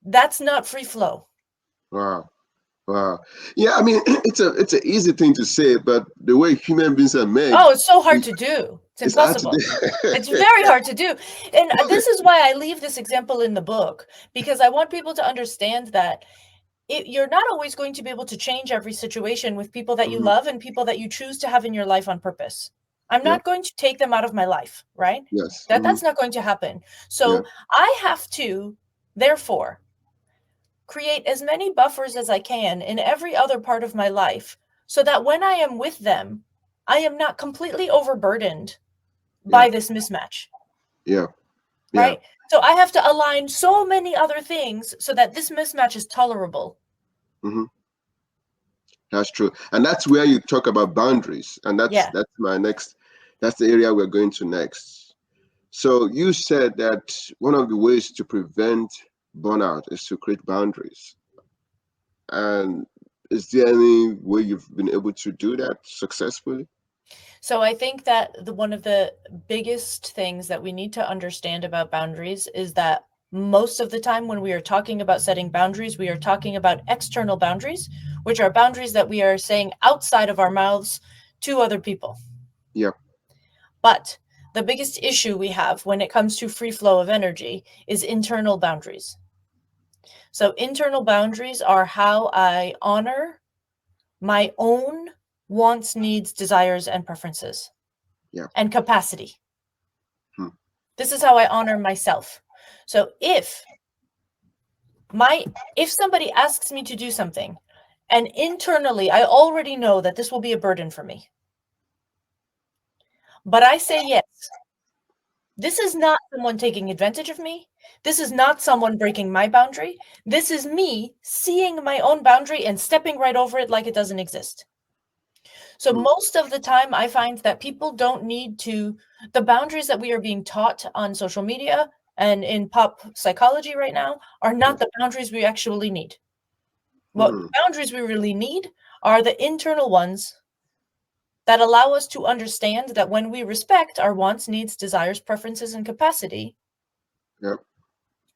That's not free flow. Wow. Yeah, I mean, it's an easy thing to say, but the way human beings are made, Oh, it's so hard to do. It's hard to impossible. do. It's very hard to do. And this is why I leave this example in the book, because I want people to understand that you're not always going to be able to change every situation with people that you love and people that you choose to have in your life on purpose. I'm not going to take them out of my life, right? Yes. That's not going to happen. So I have to, therefore, create as many buffers as I can in every other part of my life, so that when I am with them, I am not completely overburdened by this mismatch. Yeah. Right? So I have to align so many other things so that this mismatch is tolerable. That's true. And that's where you talk about boundaries. And that's that's the area we're going to next. So you said that one of the ways to prevent burnout is to create boundaries. And is there any way you've been able to do that successfully? So I think that one of the biggest things that we need to understand about boundaries is that most of the time when we are talking about setting boundaries, we are talking about external boundaries, which are boundaries that we are saying outside of our mouths to other people. Yeah. But the biggest issue we have when it comes to free flow of energy is internal boundaries. So internal boundaries are how I honor my own wants, needs, desires, and preferences, and capacity. This is how I honor myself. So if somebody asks me to do something, and internally I already know that this will be a burden for me, but I say yes, this is not someone taking advantage of me. This is not someone breaking my boundary. This is me seeing my own boundary and stepping right over it like it doesn't exist. So most of the time, I find that people don't need to, the boundaries that we are being taught on social media and in pop psychology right now are not the boundaries we actually need. What boundaries we really need are the internal ones that allow us to understand that when we respect our wants, needs, desires, preferences, and capacity,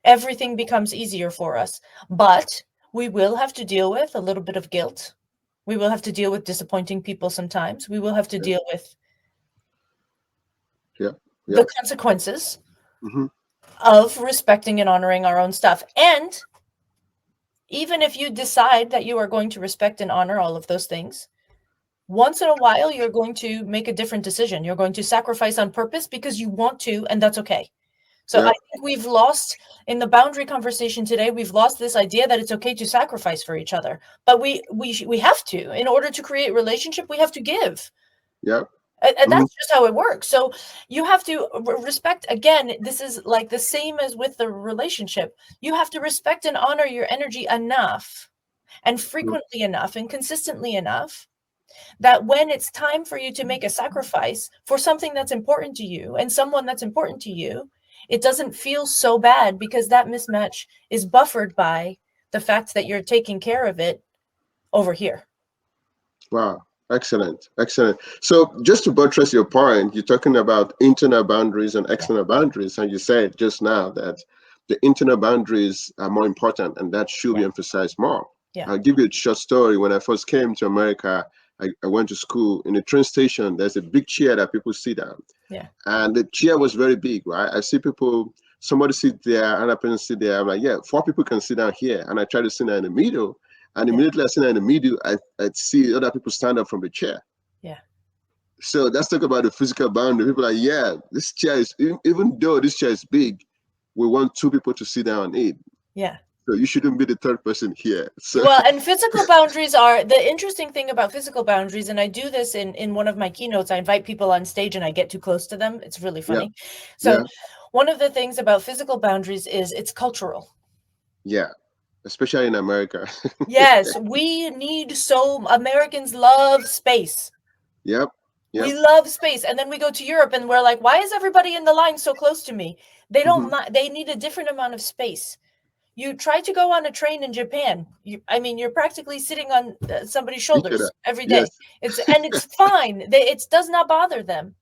everything becomes easier for us. But we will have to deal with a little bit of guilt. We will have to deal with disappointing people sometimes. We will have to deal with the consequences of respecting and honoring our own stuff. And even if you decide that you are going to respect and honor all of those things, once in a while, you're going to make a different decision. You're going to sacrifice on purpose because you want to, and that's okay. So I think we've lost, in the boundary conversation today, we've lost this idea that it's okay to sacrifice for each other. But we have to. In order to create relationship, we have to give. And that's just how it works. So you have to respect, again, this is like the same as with the relationship. You have to respect and honor your energy enough and frequently enough and consistently enough that when it's time for you to make a sacrifice for something that's important to you and someone that's important to you, it doesn't feel so bad because that mismatch is buffered by the fact that you're taking care of it over here. Wow. Excellent. So just to buttress your point, you're talking about internal boundaries and external boundaries. And you said just now that the internal boundaries are more important and that should be emphasized more. I'll give you a short story. When I first came to America, I went to school. In the train station, there's a big chair that people sit down. And the chair was very big, right? I see people, somebody sit there, another person sit there. I'm like, 4 people can sit down here. And I try to sit down in the middle. And immediately I sit down in the middle, I see other people stand up from the chair. So let's talk about the physical boundary. People are like, this chair is, even though this chair is big, we want two people to sit down and eat. Yeah. So you shouldn't be the third person here. So Well, and physical boundaries are the interesting thing about physical boundaries, and I do this in one of my keynotes. I invite people on stage and I get too close to them. It's really yeah, funny. yeah, So one of the things about physical boundaries is it's cultural. yeah. Especially in America. Yes, we need Americans love space. Yep. We Yep. love space. And then we go to Europe and we're like, why is everybody in the line so close to me? They Hmm. don't they need a different amount of space. You try to go on a train in Japan. You're practically sitting on somebody's Each other. shoulders every Yes. day. It's fine. It does not bother them.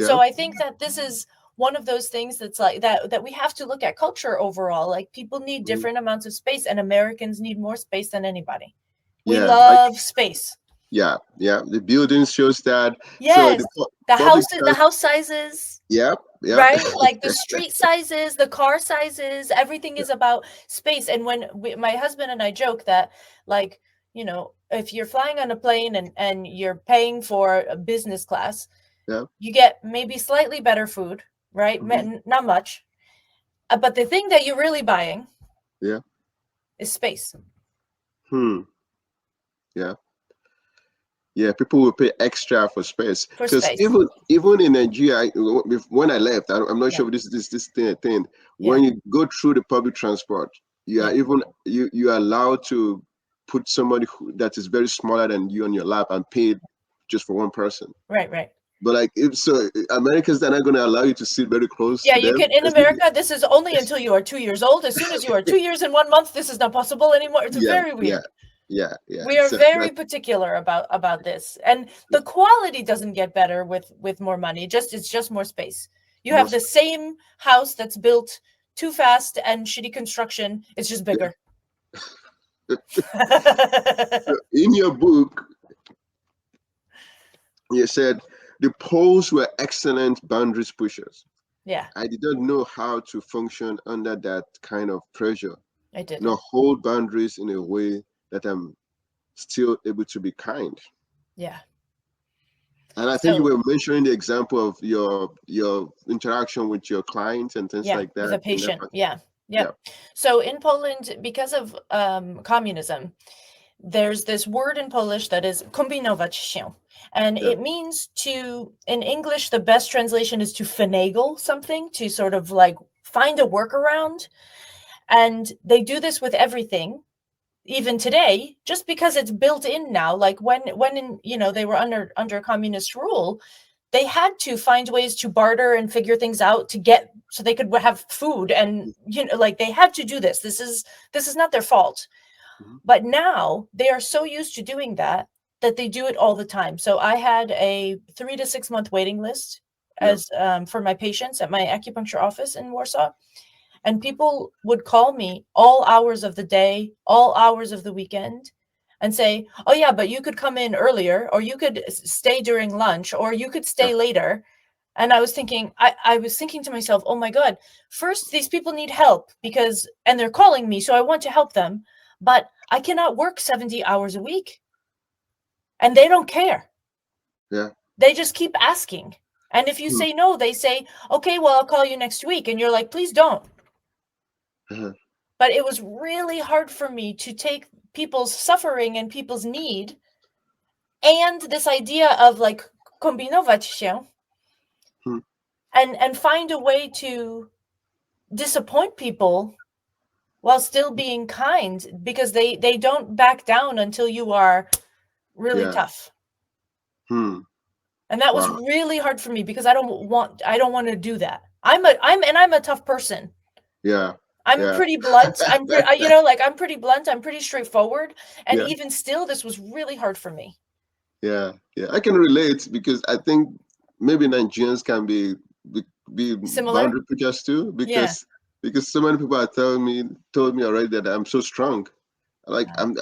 So Yep. I think that this is one of those things that's like that we have to look at culture overall. Like people need Mhm. different amounts of space, and Americans need more space than anybody. We Yeah. Like love space. yeah. Yeah. The building shows that. So Yes, public the trans. house sizes, Yep. Yep. right? Like the street sizes, the car sizes, everything is about space. And my husband and I joke that, like, if you're flying on a plane and you're paying for a business class, Yep. you get maybe slightly better food, right? Hmm. Not much. But the thing that you're really buying Yeah. is space. Hmm. Yeah. Yeah, people will pay extra for space For because space. even in Nigeria, when I left, I'm not Yeah. sure if this thing. Yeah. When you go through the public transport, you are Yeah. even you are allowed to put somebody that is very smaller than you on your lap and pay just for one person. Right. But like if so, Americans they're not going to allow you to sit very close Yeah, to you them. can in America, this is only until you are 2 years old. As soon as you are 2 years and 1 month, this is not possible anymore. It's Yeah, very yeah, weird. yeah. We are So very that particular about this. And the quality doesn't get better with more money. It's just more space. You have the most same house that's built too fast and shitty construction. It's just bigger. so in your book, you said the Poles were excellent boundaries pushers. Yeah, I did not know how to function under that kind of pressure, I nor didn't. hold boundaries in a way that I'm still able to be kind. Yeah. And I think you So were mentioning the example of your interaction with your clients and things yeah, like with that a in that patient. part. Yeah. Yeah, Yep. So in Poland, because of communism, there's this word in Polish that is kombinować się. And yeah, it means in English, the best translation is to finagle something, to sort of like find a workaround. And they do this with everything, even today, just because it's built in now. Like they were under communist rule, they had to find ways to barter and figure things out to get so they could have food. And like they had to do this. This is not their fault. mhm, But now they are so used to doing that they do it all the time. So I had a 3 to 6 month waiting list yeah, as for my patients at my acupuncture office in Warsaw. And people would call me all hours of the day, all hours of the weekend, and say, "Oh yeah, but you could come in earlier, or you could stay during lunch, or you could yeah, stay later." And I was thinking to myself, "Oh my God, first these people need help and they're calling me, so I want to help them, but I cannot work 70 hours a week." And they don't care. yeah. They just keep asking. And if you Hmm, say no, they say, "Okay, well, I'll call you next week." And you're like, "Please don't." uh-huh, But it was really hard for me to take people's suffering and people's need and this idea of like kombinować się hmm, and find a way to disappoint people while still being kind, because they don't back down until you are really yeah. tough. Hmm. And that was Wow. really hard for me because I don't want to do that. I'm a tough person. Yeah. I'm Yeah. pretty blunt. I'm pretty blunt. I'm pretty straightforward. And Yeah. even still, this was really hard for me. Yeah. Yeah. I can relate because I think maybe Nigerians can be, be Similar? boundary pushers too Yeah. because so many people are told me already that I'm so strong. Like Uh,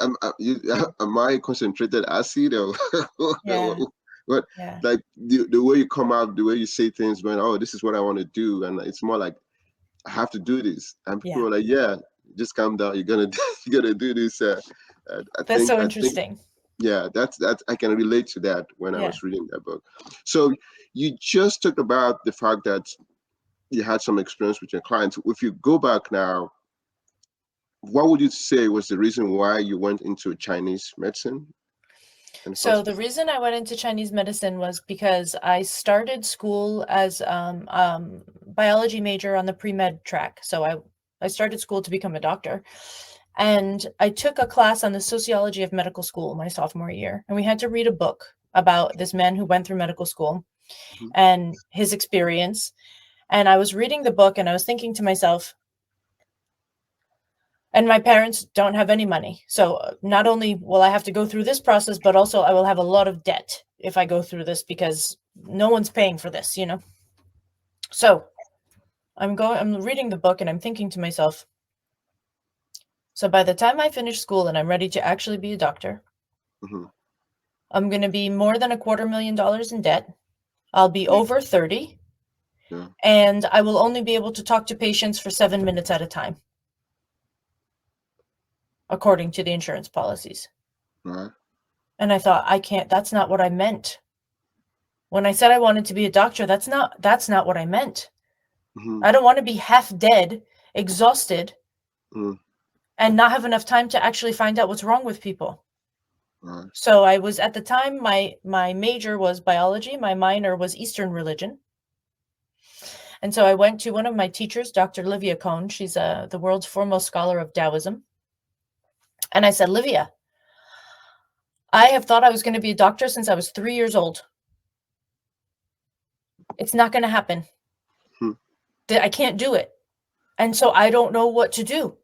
am I concentrated acid or yeah. what? Yeah. Like the way you come out, the way you say things, when oh this is what I want to do, and it's more like I have to do this, and people Yeah. are like, yeah, just calm down, you're gonna you're gonna do this. That's so I think interesting. yeah, that's I can relate to that when I Yeah. was reading that book. So you just talked about the fact that you had some experience with your clients. If you go back now, what would you say was the reason why you went into Chinese medicine in the So first the place? reason I went into Chinese medicine was because I started school as biology major on the pre-med track. So I started school to become a doctor. And I took a class on the sociology of medical school my sophomore year. And we had to read a book about this man who went through medical school Mhm. and his experience. And I was reading the book and I was thinking to myself, and my parents don't have any money. So not only will I have to go through this process, but also I will have a lot of debt if I go through this because no one's paying for this, you know? So I'm reading the book and I'm thinking to myself, so by the time I finish school and I'm ready to actually be a doctor, Mhm. I'm going to be more than $250,000 in debt. I'll be Yeah. over 30 Yeah. and I will only be able to talk to patients for 7 minutes at a time, according to the insurance policies. Right. And I thought, that's not what I meant. When I said I wanted to be a doctor, that's not what I meant. Mhm. I don't want to be half dead, exhausted, Mm. and not have enough time to actually find out what's wrong with people. Right. So I was, at the time, my major was biology, my minor was Eastern religion. And so I went to one of my teachers, Dr. Livia Cohn. She's the world's foremost scholar of Taoism. And I said, Livia, I have thought I was going to be a doctor since I was 3 years old. It's not going to happen. Hmm. I can't do it. And so I don't know what to do.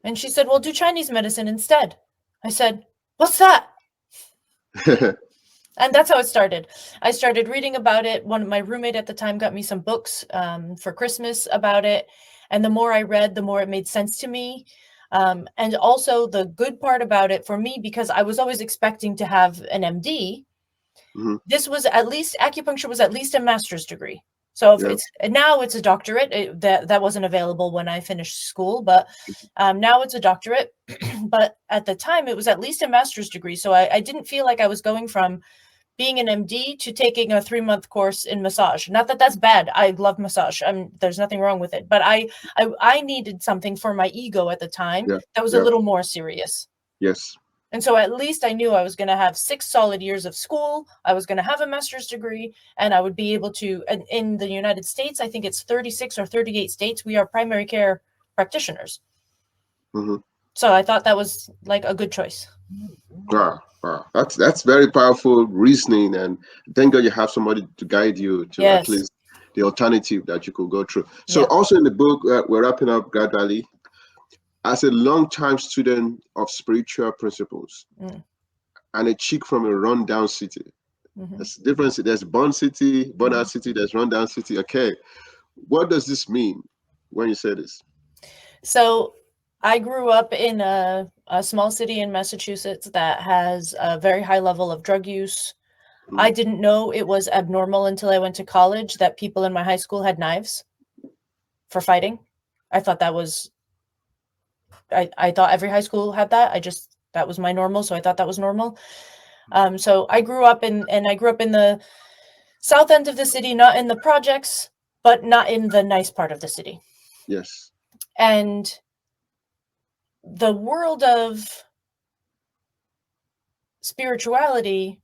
And she said, well, do Chinese medicine instead. I said, what's that? And that's how it started. I started reading about it. My roommate at the time got me some books for Christmas about it. And the more I read, the more it made sense to me. And also the good part about it for me, because I was always expecting to have an MD, Mhm. this was at least, acupuncture was at least a master's degree. So if Yeah. now it's a doctorate. That wasn't available when I finished school, but now it's a doctorate. But at the time, it was at least a master's degree. So I didn't feel like I was going from being an MD to taking a 3-month course in massage. Not that that's bad. I love massage. There's nothing wrong with it. But I needed something for my ego at the time Yeah. that was a Yeah. little more serious. Yes. And so at least I knew I was going to have 6 solid years of school. I was going to have a master's degree, and I would be able to, and in the United States, I think it's 36 or 38 states, we are primary care practitioners. Mhm. So I thought that was like a good choice. Wow. Wow. That's very powerful reasoning, and thank God you have somebody to guide you to at Yes. least the alternative that you could go through. So Yeah. also in the book, we're wrapping up gradually. As a long-time student of spiritual principles Mm. and a chick from a rundown city, Mhm. there's difference. There's Burnout city, there's rundown city. Okay, what does this mean when you say this? So I grew up in a small city in Massachusetts that has a very high level of drug use. I Mm. didn't know it was abnormal until I went to college that people in my high school had knives for fighting. I thought that was, I thought every high school had that. That was my normal. So I thought that was normal. So I grew up in the south end of the city, not in the projects, but not in the nice part of the city. Yes. And the world of spirituality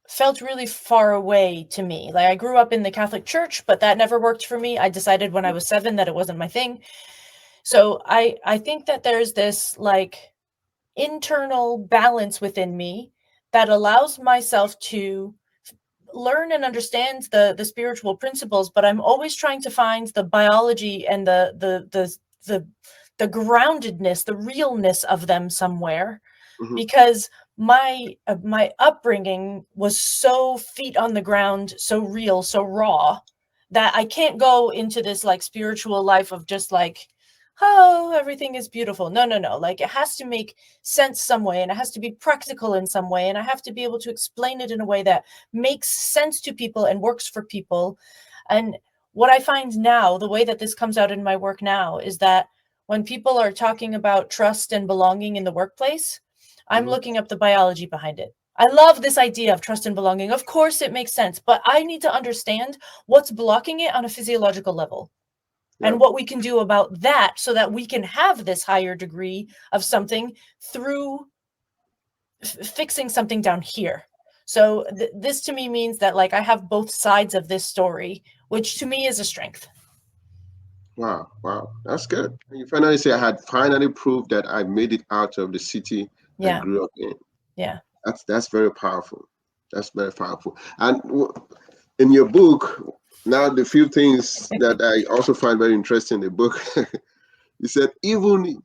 felt really far away to me. Like, I grew up in the Catholic Church, but that never worked for me. I decided when I was 7 that it wasn't my thing. So I think that there's this like internal balance within me that allows myself to learn and understand the spiritual principles, but I'm always trying to find the biology and the groundedness, the realness of them somewhere, Hmm. because my upbringing was so feet on the ground, so real, so raw, that I can't go into this like spiritual life of just like, oh, everything is beautiful. No, no, no. Like, it has to make sense some way, and it has to be practical in some way, and I have to be able to explain it in a way that makes sense to people and works for people. And what I find now, the way that this comes out in my work now, is that when people are talking about trust and belonging in the workplace, I'm Hmm. looking up the biology behind it. I love this idea of trust and belonging. Of course, it makes sense, but I need to understand what's blocking it on a physiological level and what we can do about that so that we can have this higher degree of something through fixing something down here. So this to me means that like I have both sides of this story, which to me is a strength. Wow, wow, that's good. You finally say I had finally proved that I made it out of the city I Yeah. grew up in. Yeah. That's very powerful. That's very powerful. And in your book, now the few things that I also find very interesting in the book, you said even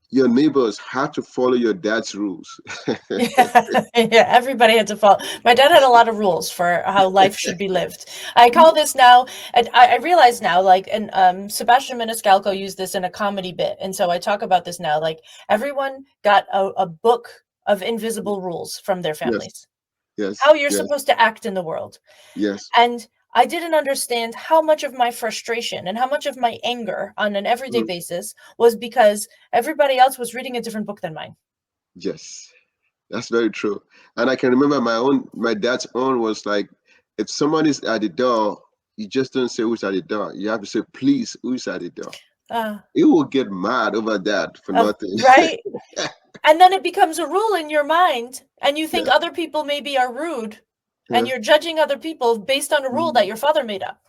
your neighbors had to follow your dad's rules. Yeah, yeah, everybody had to follow. My dad had a lot of rules for how life should be lived. I call this now, and I realize now, like, and Sebastian Maniscalco used this in a comedy bit, and so I talk about this now. Like, everyone got a book of invisible rules from their Yes, families, yes, how you're yes, supposed to act in the world. yes. And I didn't understand how much of my frustration and how much of my anger on an everyday Mm, basis was because everybody else was reading a different book than mine. yes, that's very true. And I can remember my dad's own was like, if somebody's at the door, you just don't say who's at the door. You have to say, please, who's at the door? Uh, He will get mad over that for nothing. right? And then it becomes a rule in your mind, and you think Yeah, other people maybe are rude, and yeah, you're judging other people based on a rule that mm, your father made up.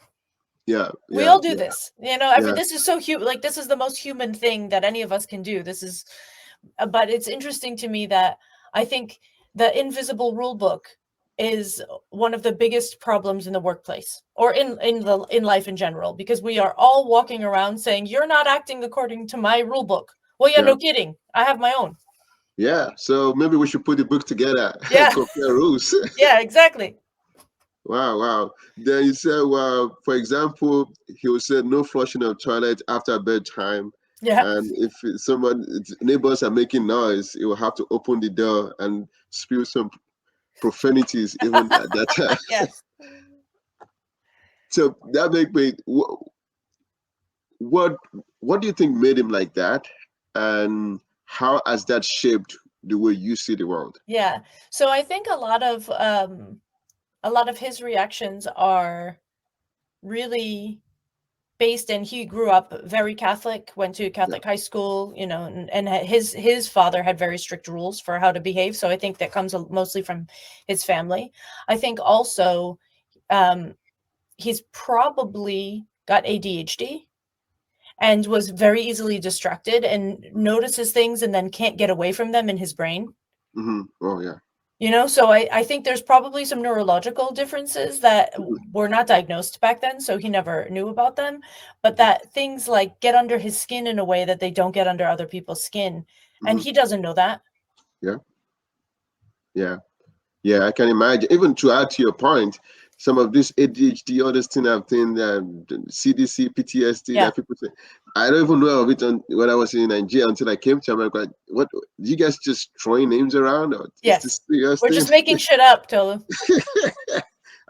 yeah, We yeah, all do yeah, this, every yeah. this is so human, like this is the most human thing that any of us can do. This is but it's interesting to me that I think the invisible rule book is one of the biggest problems in the workplace or in life in general, because we are all walking around saying you're not acting according to my rule book. Well, yeah, Yeah. no kidding, I have my own. Yeah, so maybe we should put the book together and Yeah. compare rules. Yeah, exactly. Wow, wow. Then you said, well, for example, he will say no flushing of toilet after bedtime. Yeah. And if neighbors are making noise, he will have to open the door and spew some profanities even at that time. Yes. So that make me, what what do you think made him like that? And how has that shaped the way you see the world? Yeah. So I think a lot of his reactions are really based in, he grew up very Catholic, went to Yeah. Catholic high school, and his father had very strict rules for how to behave. So I think that comes mostly from his family. I think also um, he's probably got ADHD and was very easily distracted and notices things and then can't get away from them in his brain. Mm-hmm. Oh, yeah. So I think there's probably some neurological differences that Mhm, were not diagnosed back then, so he never knew about them. But mhm. that things like get under his skin in a way that they don't get under other people's skin. And Mhm. he doesn't know that. Yeah, yeah, yeah. I can imagine. Even to add to your point, some of this ADHD, all this thing I've seen, CDC, PTSD Yeah. that people say, I don't even know of it when I was in Nigeria until I came to America. What, you guys just throwing names around, or is Yes. this serious We're thing? just making shit up, Tolu.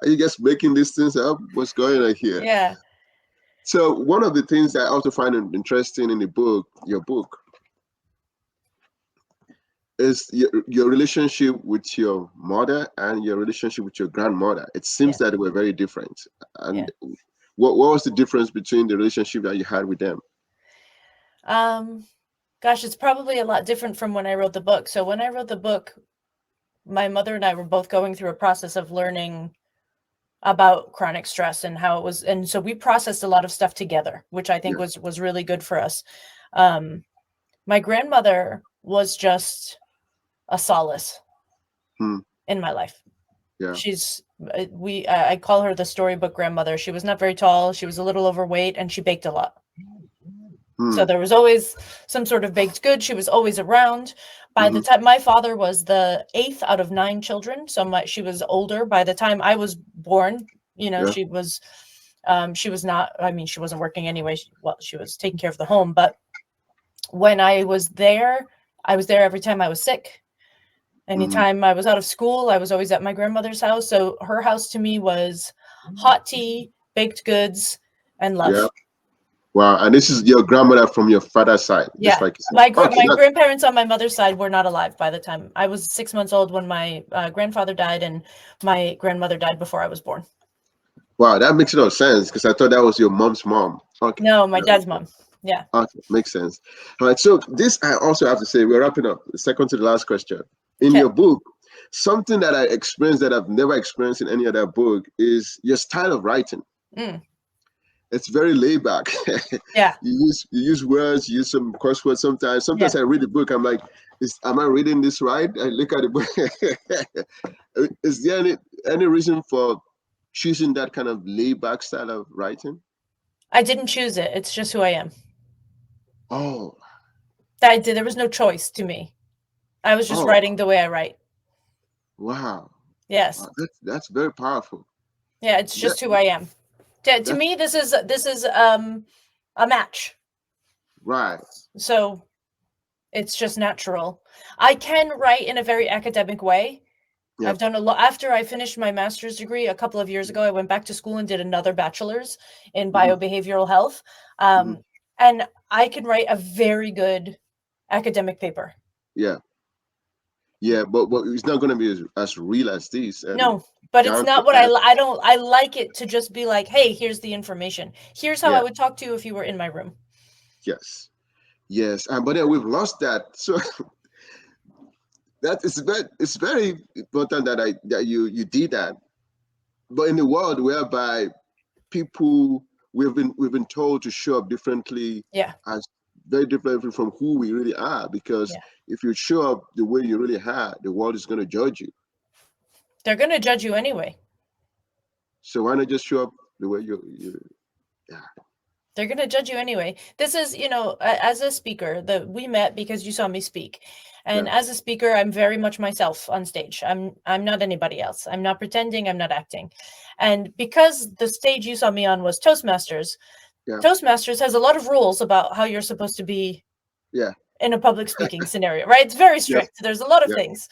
Are you guys making these things up? What's going on here? Yeah. So one of the things that I also find interesting in the book, your book, is your relationship with your mother and your relationship with your grandmother. It seems Yeah. that they were very different. Yeah. And what was the difference between the relationship that you had with them? Gosh, it's probably a lot different from when I wrote the book. So when I wrote the book, my mother and I were both going through a process of learning about chronic stress and how it was, and so we processed a lot of stuff together, which I think Yeah. was really good for us. My grandmother was just a solace Hmm. in my life. Yeah. She's we I call her the storybook grandmother. She was not very tall, she was a little overweight, and she baked a lot. Hmm. So there was always some sort of baked good. She was always around. By the Hmm. time, my father was the 8th out of 9 children, so she was older. By the time I was born, Yeah. she was not. I mean, she wasn't working anyway. She was taking care of the home. But when I was there every time I was sick. Hmm. Anytime I was out of school, I was always at my grandmother's house. So her house to me was hot tea, baked goods, and Yeah. love. Wow. And this is your grandmother from your father's side, just Yeah. like you said. My Okay. my grandparents on my mother's side were not alive by the time I was 6 months old when my grandfather died, and my grandmother died before I was born. Wow, that makes a lot of sense because I thought that was your mom's mom. Okay. No, my dad's mom. Yeah. Okay, makes sense. All right. So this I also have to say, we're wrapping up. The second to the last question. In Okay. your book, something that I experienced that I've never experienced in any other book is your style of writing. Mm. It's very laid back. Yeah. You use words, you use some crosswords sometimes. Sometimes Yeah. I read the book, I'm like, am I reading this right? I look at the book. Is there any reason for choosing that kind of laid back style of writing? I didn't choose it. It's just who I am. Oh, There was no choice to me. I was just oh, writing the way I write. wow. Yes. That's very powerful. Yeah, it's That, just who I am. To that me, this is a match. right. So it's just natural. I can write in a very academic way. Yeah. I've done a lot. After I finished my master's degree a couple of years ago, I went back to school and did another bachelor's in biobehavioral health. And I can write a very good academic paper. Yeah. Yeah, but it's not going to be as real as this. And No, but it's down not to what earth. I like it to just be like, hey, here's the information. Here's how Yeah. I would talk to you if you were in my room. Yes. Yes. But then we've lost that. So it's very important that you did that. But in the world whereby people we've been told to show up differently, Yeah. as very different from who we really are, because if you show up the way you really are, the world is going to judge you. They're going to judge you anyway. So why not just show up the way you yeah. They're going to judge you anyway. This is, as a speaker, we met because you saw me speak. And as a speaker, I'm very much myself on stage. I'm not anybody else. I'm not pretending, I'm not acting. And because the stage you saw me on was Toastmasters, Toastmasters has a lot of rules about how you're supposed to be in a public speaking scenario, right? It's very strict. There's a lot of things.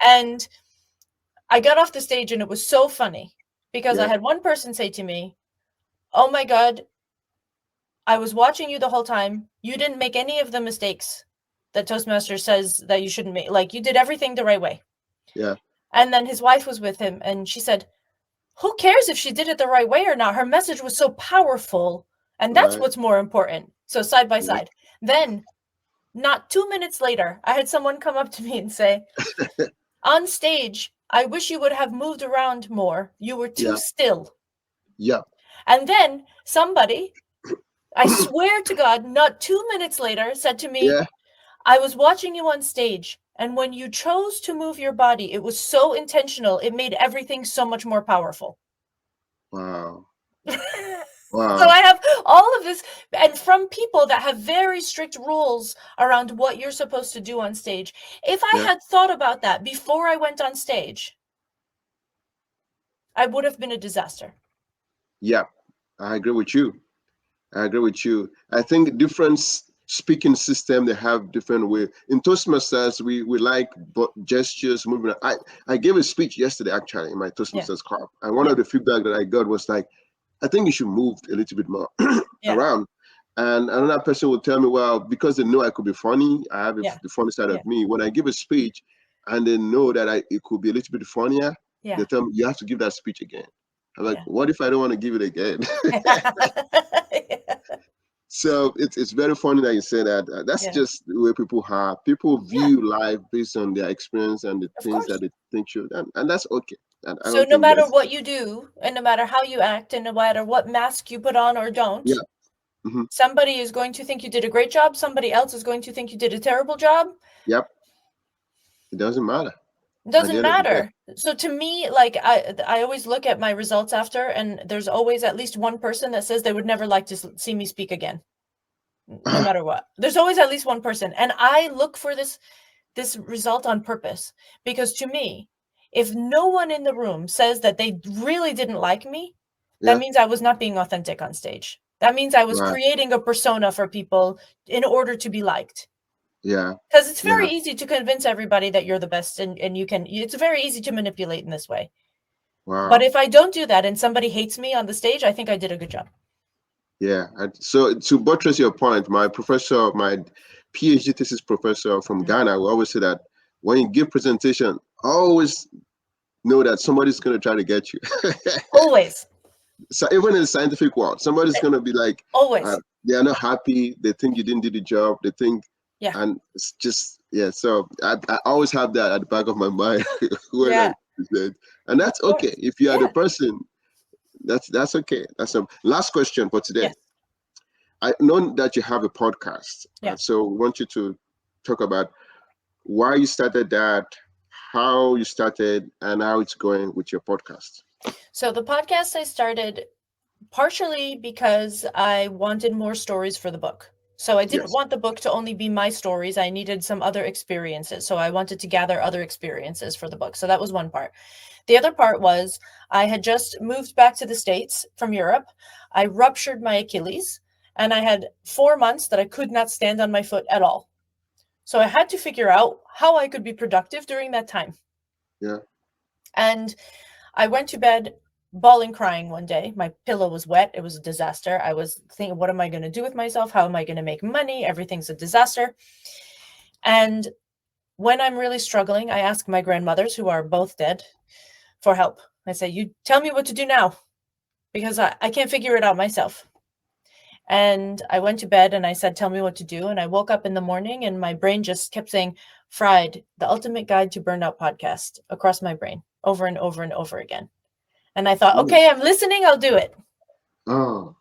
And I got off the stage and it was so funny because I had one person say to me, "Oh my God, I was watching you the whole time. You didn't make any of the mistakes that Toastmasters says that you shouldn't make. Like, you did everything the right way." Yeah. And then his wife was with him and she said, "Who cares if she did it the right way or not? Her message was so powerful. And that's what's more important." So side by side. Then, not 2 minutes later, I had someone come up to me and say, "On stage, I wish you would have moved around more. You were too still." Yeah. And then somebody, I swear to God, not 2 minutes later, said to me, "I was watching you on stage, and when you chose to move your body, it was so intentional. It made everything so much more powerful." Wow. Wow. So I have all of this, and from people that have very strict rules around what you're supposed to do on stage. If I had thought about that before I went on stage, I would have been a disaster. Yeah, I agree with you. I think different speaking system, they have different way. In Toastmasters, we like gestures, movement. I gave a speech yesterday actually in my Toastmasters club, and one of the feedback that I got was like, I think you should move a little bit more around. And another person will tell me, well, because they know I could be funny, I have the funny side of me. When I give a speech and they know that it could be a little bit funnier, they tell me, you have to give that speech again. I'm like, what if I don't want to give it again? So it's very funny that you say that. That's just the way people are. People view life based on their experience and the things that they think should, and that's okay. And so no matter what you do, and no matter how you act, and no matter what mask you put on or don't, somebody is going to think you did a great job. Somebody else is going to think you did a terrible job. Yep. It doesn't matter. It doesn't matter. So to me, like I always look at my results after, and there's always at least one person that says they would never like to see me speak again, no matter what. There's always at least one person, and I look for this result on purpose, because to me, if no one in the room says that they really didn't like me, that means I was not being authentic on stage. That means I was creating a persona for people in order to be liked. Yeah. Because it's very easy to convince everybody that you're the best, and it's very easy to manipulate in this way. Wow. But if I don't do that and somebody hates me on the stage, I think I did a good job. Yeah. And so to buttress your point, my professor, my PhD thesis professor from Mm. Ghana, will always say that when you give presentation, always know that somebody's going to try to get you. Always. So even in the scientific world, somebody's Eh, going to be like, always. they are not happy. They think you didn't do the job. They think, Yeah. and it's just, yeah. So I always have that at the back of my mind when I Yeah. present, and Of that's okay. course. If you are the Yeah. person, that's okay. That's a last question for today. Yes. I know that you have a podcast, Yeah. so we want you to talk about why you started that, how you started, and how it's going with your podcast. So the podcast I started partially because I wanted more stories for the book. So I didn't Yes. want the book to only be my stories. I needed some other experiences. So I wanted to gather other experiences for the book. So that was one part. The other part was I had just moved back to the States from Europe. I ruptured my Achilles and I had 4 months that I could not stand on my foot at all. So I had to figure out how I could be productive during that time. Yeah. And I went to bed bawling, crying one day. My pillow was wet. It was a disaster. I was thinking, what am I going to do with myself? How am I going to make money? Everything's a disaster. And when I'm really struggling, I ask my grandmothers, who are both dead, for help. I say, you tell me what to do now, because I can't figure it out myself. And I went to bed and I said, tell me what to do. And I woke up in the morning and my brain just kept saying, Fried, the ultimate guide to burnout podcast across my brain over and over and over again. And I thought, Mm. okay, I'm listening, I'll do it. Oh.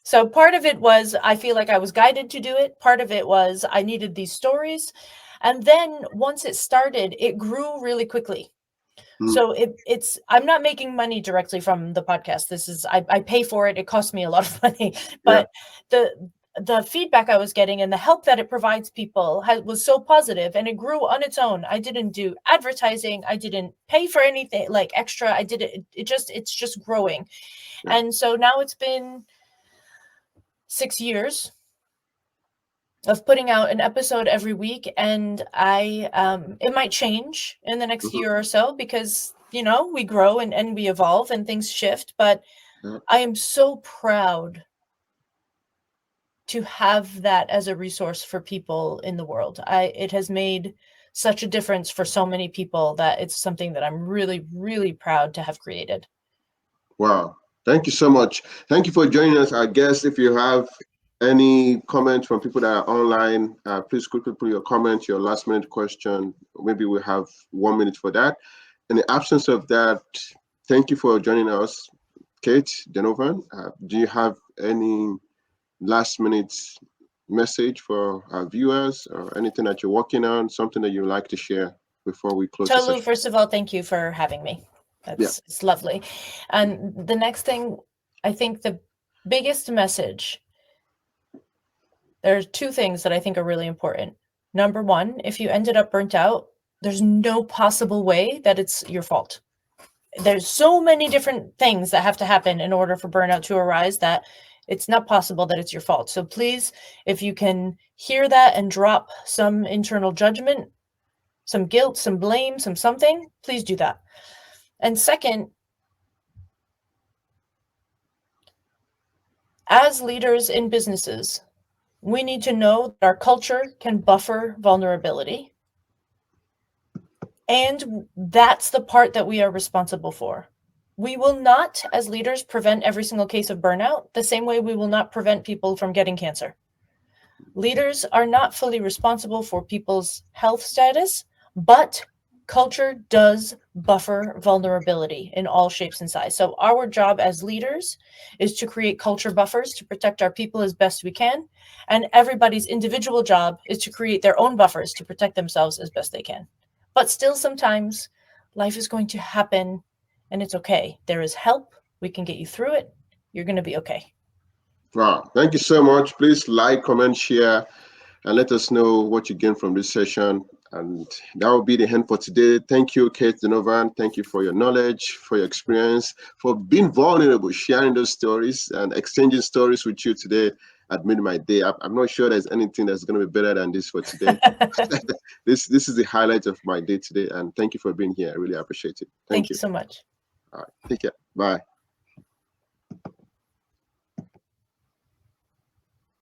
So part of it was I feel like I was guided to do it. Part of it was I needed these stories. And then once it started, it grew really quickly. Mm. So it's I'm not making money directly from the podcast. This is I pay for it. It costs me a lot of money. Yeah. But the feedback I was getting and the help that it provides people was so positive, and it grew on its own. I didn't do advertising. I didn't pay for anything like extra. I did it. It's just growing. Yeah. And so now it's been 6 years of putting out an episode every week, and I it might change in the next Mhm. year or so because we grow and we evolve and things shift, but Yeah. I am so proud to have that as a resource for people in the world. It has made such a difference for so many people that it's something that I'm really, really proud to have created. Wow. Thank you so much. Thank you for joining us. I guess if you have any comments from people that are online, please quickly put your comment, your last minute question. Maybe we have 1 minute for that. In the absence of that, thank you for joining us, Cait Donovan. Do you have any last minute message for our viewers or anything that you're working on, something that you'd like to share before we close the Tolu, session? first of all, thank you for having me. Yeah. It's lovely. And the next thing, I think the biggest message, there are two things that I think are really important. Number one, if you ended up burnt out, there's no possible way that it's your fault. There's so many different things that have to happen in order for burnout to arise that it's not possible that it's your fault. So please, if you can hear that and drop some internal judgment, some guilt, some blame, some something, please do that. And second, as leaders in businesses, we need to know that our culture can buffer vulnerability. And that's the part that we are responsible for. We will not, as leaders, prevent every single case of burnout, the same way we will not prevent people from getting cancer. Leaders are not fully responsible for people's health status, but culture does buffer vulnerability in all shapes and sizes. So our job as leaders is to create culture buffers to protect our people as best we can. And everybody's individual job is to create their own buffers to protect themselves as best they can. But still, sometimes life is going to happen and it's okay. There is help. We can get you through it. You're going to be okay. Wow. Thank you so much. Please like, comment, share, and let us know what you gained from this session. And that will be the end for today. Thank you, Cait Donovan. Thank you for your knowledge, for your experience, for being vulnerable, sharing those stories and exchanging stories with you today. At made my day. I'm not sure there's anything that's going to be better than this for today. This is the highlight of my day today. And thank you for being here. I really appreciate it. Thank Thank you you. so much. All right. Take care. Bye.